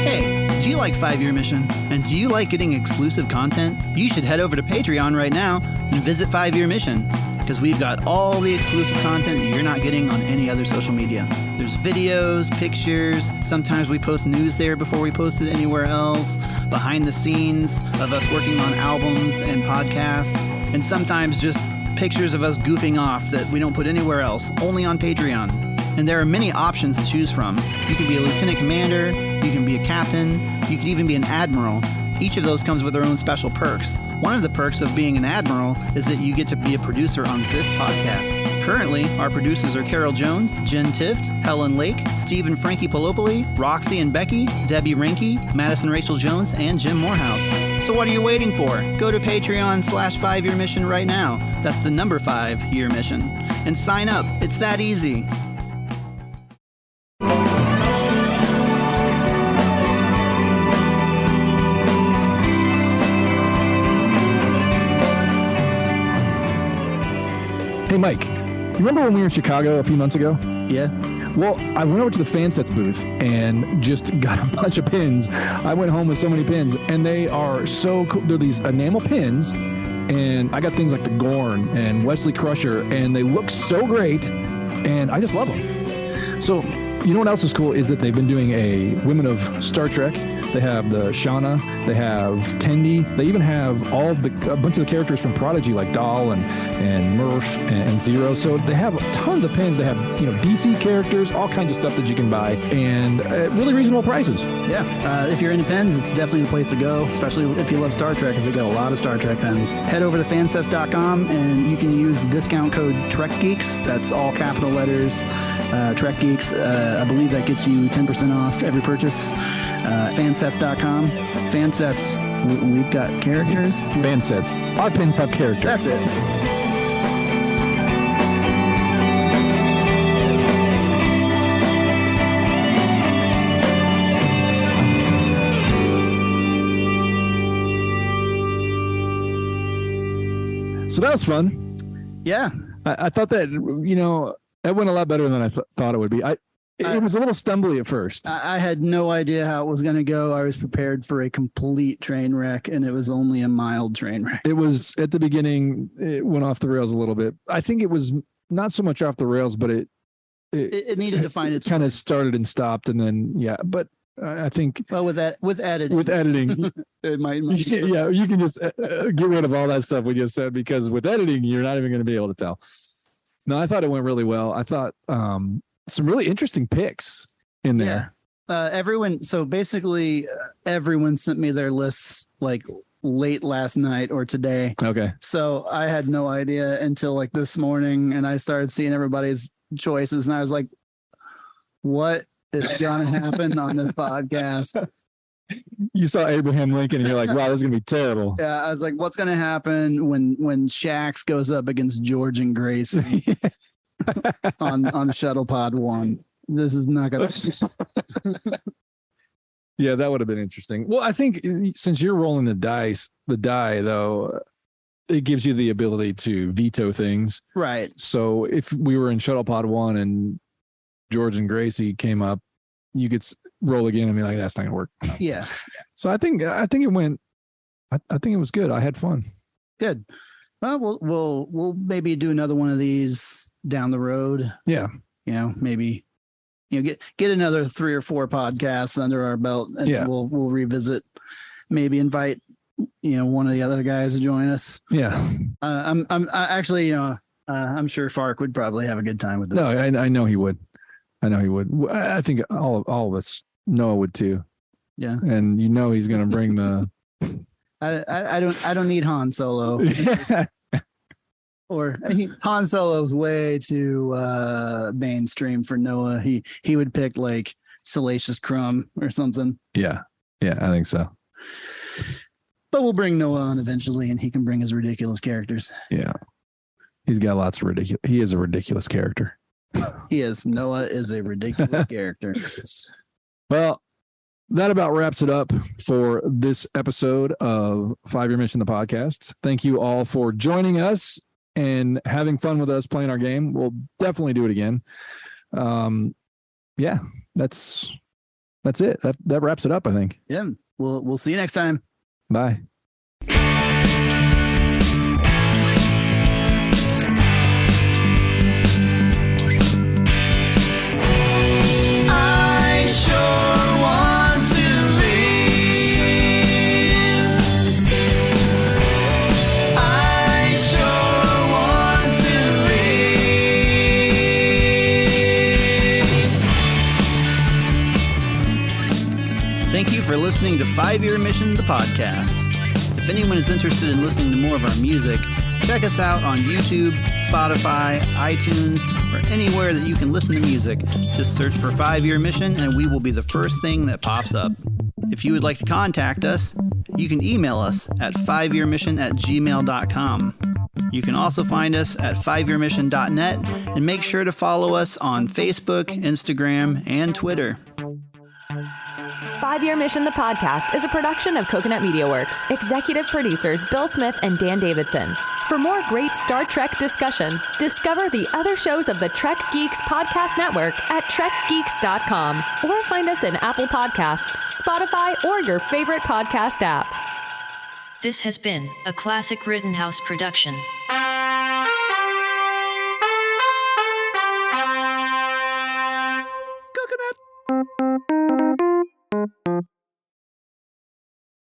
Hey, do you like 5 Year Mission? And do you like getting exclusive content? You should head over to Patreon right now and visit 5 Year Mission, because we've got all the exclusive content that you're not getting on any other social media. There's videos, pictures, sometimes we post news there before we post it anywhere else, behind the scenes of us working on albums and podcasts, and sometimes just pictures of us goofing off that we don't put anywhere else, only on Patreon. And there are many options to choose from. You can be a lieutenant commander, you can be a captain, you could even be an admiral. Each of those comes with their own special perks. One of the perks of being an admiral is that you get to be a producer on this podcast. Currently, our producers are Carol Jones, Jenn Tifft, Helen Lake, Steve and Frankie Polopoli, Roxy and Becky, Debbie Rinke, Madison Rachel Jones, and Jim Moorhouse. So what are you waiting for? Go to Patreon/5-Year Mission right now. That's the number 5-Year Mission. And sign up. It's that easy. Hey, Mike, you remember when we were in Chicago a few months ago? Yeah. Well, I went over to the Fansets booth and just got a bunch of pins. I went home with so many pins, and they are so cool. They're these enamel pins, and I got things like the Gorn and Wesley Crusher, and they look so great, and I just love them. So, you know what else is cool is that they've been doing a Women of Star Trek. They have the Shauna, they have Tendi, they even have a bunch of the characters from Prodigy like Doll and Murph and Zero. So they have tons of pins. They have DC characters, all kinds of stuff that you can buy, and at really reasonable prices. Yeah, if you're into pens, it's definitely the place to go, especially if you love Star Trek, because they got a lot of Star Trek pens. Head over to fansets.com and you can use the discount code TrekGeeks. That's all capital letters, Trek Geeks. I believe that gets you 10% off every purchase. Fansets.com. Fansets, we've got characters. Fansets. Our pins have characters. That's it. So that was fun. Yeah. I thought that, that went a lot better than I thought it would be. It was a little stumbly at first. I had no idea how it was going to go. I was prepared for a complete train wreck, and it was only a mild train wreck. It was, at the beginning, it went off the rails a little bit. I think it was not so much off the rails, but it needed to find its kind of started and stopped, and then, but I think... Well, with editing. With editing. It might yeah, you can just get rid of all that stuff we just said, because with editing, you're not even going to be able to tell. No, I thought it went really well. I thought... some really interesting picks in there. Yeah. Everyone sent me their lists like late last night or today. Okay. So I had no idea until like this morning, and I started seeing everybody's choices, and I was like, what is going to happen on this podcast? You saw Abraham Lincoln and you're like, wow, this is going to be terrible. Yeah. I was like, what's going to happen when Shax goes up against George and Grace? on Shuttle Pod 1. This is not gonna Yeah, that would have been interesting. Well, I think since you're rolling the die though, it gives you the ability to veto things. Right. So if we were in Shuttle Pod 1 and George and Gracie came up, you could roll again and be like, that's not gonna work. Yeah. So I think it went, I think it was good. I had fun. Good. Well, we'll maybe do another one of these down the road. Yeah. Maybe get another 3 or 4 podcasts under our belt, and we'll revisit. Maybe invite one of the other guys to join us. Yeah. I'm sure Fark would probably have a good time with this. No, I know he would. I think all of us, Noah would too. Yeah. And he's going to bring the. I don't need Han Solo. Or Han Solo's way too mainstream for Noah. He would pick like Salacious Crumb or something. Yeah, I think so. But we'll bring Noah on eventually, and he can bring his ridiculous characters. Yeah, he's got lots of ridiculous. He is a ridiculous character. He is. Noah is a ridiculous character. Well, that about wraps it up for this episode of 5-Year Mission, the podcast. Thank you all for joining us and having fun with us playing our game. We'll definitely do it again. Yeah, that's it. That wraps it up, I think. Yeah. We'll see you next time. Bye. Thank you for listening listening to 5 Year Mission, the podcast. If anyone is interested in listening to more of our music, check us out on YouTube, Spotify, iTunes, or anywhere that you can listen to music. Just search for 5 Year Mission and we will be the first thing that pops up. If you would like to contact us, you can email us at 5yearmission@gmail.com. You can also find us at 5yearmission.net and make sure to follow us on Facebook, Instagram, and Twitter. 5 Year Mission, the podcast, is a production of Coconut Media Works. Executive producers Bill Smith and Dan Davidson. For more great Star Trek discussion, discover the other shows of the Trek Geeks Podcast Network at trekgeeks.com or find us in Apple Podcasts, Spotify, or your favorite podcast app. This has been a Classic Rittenhouse production.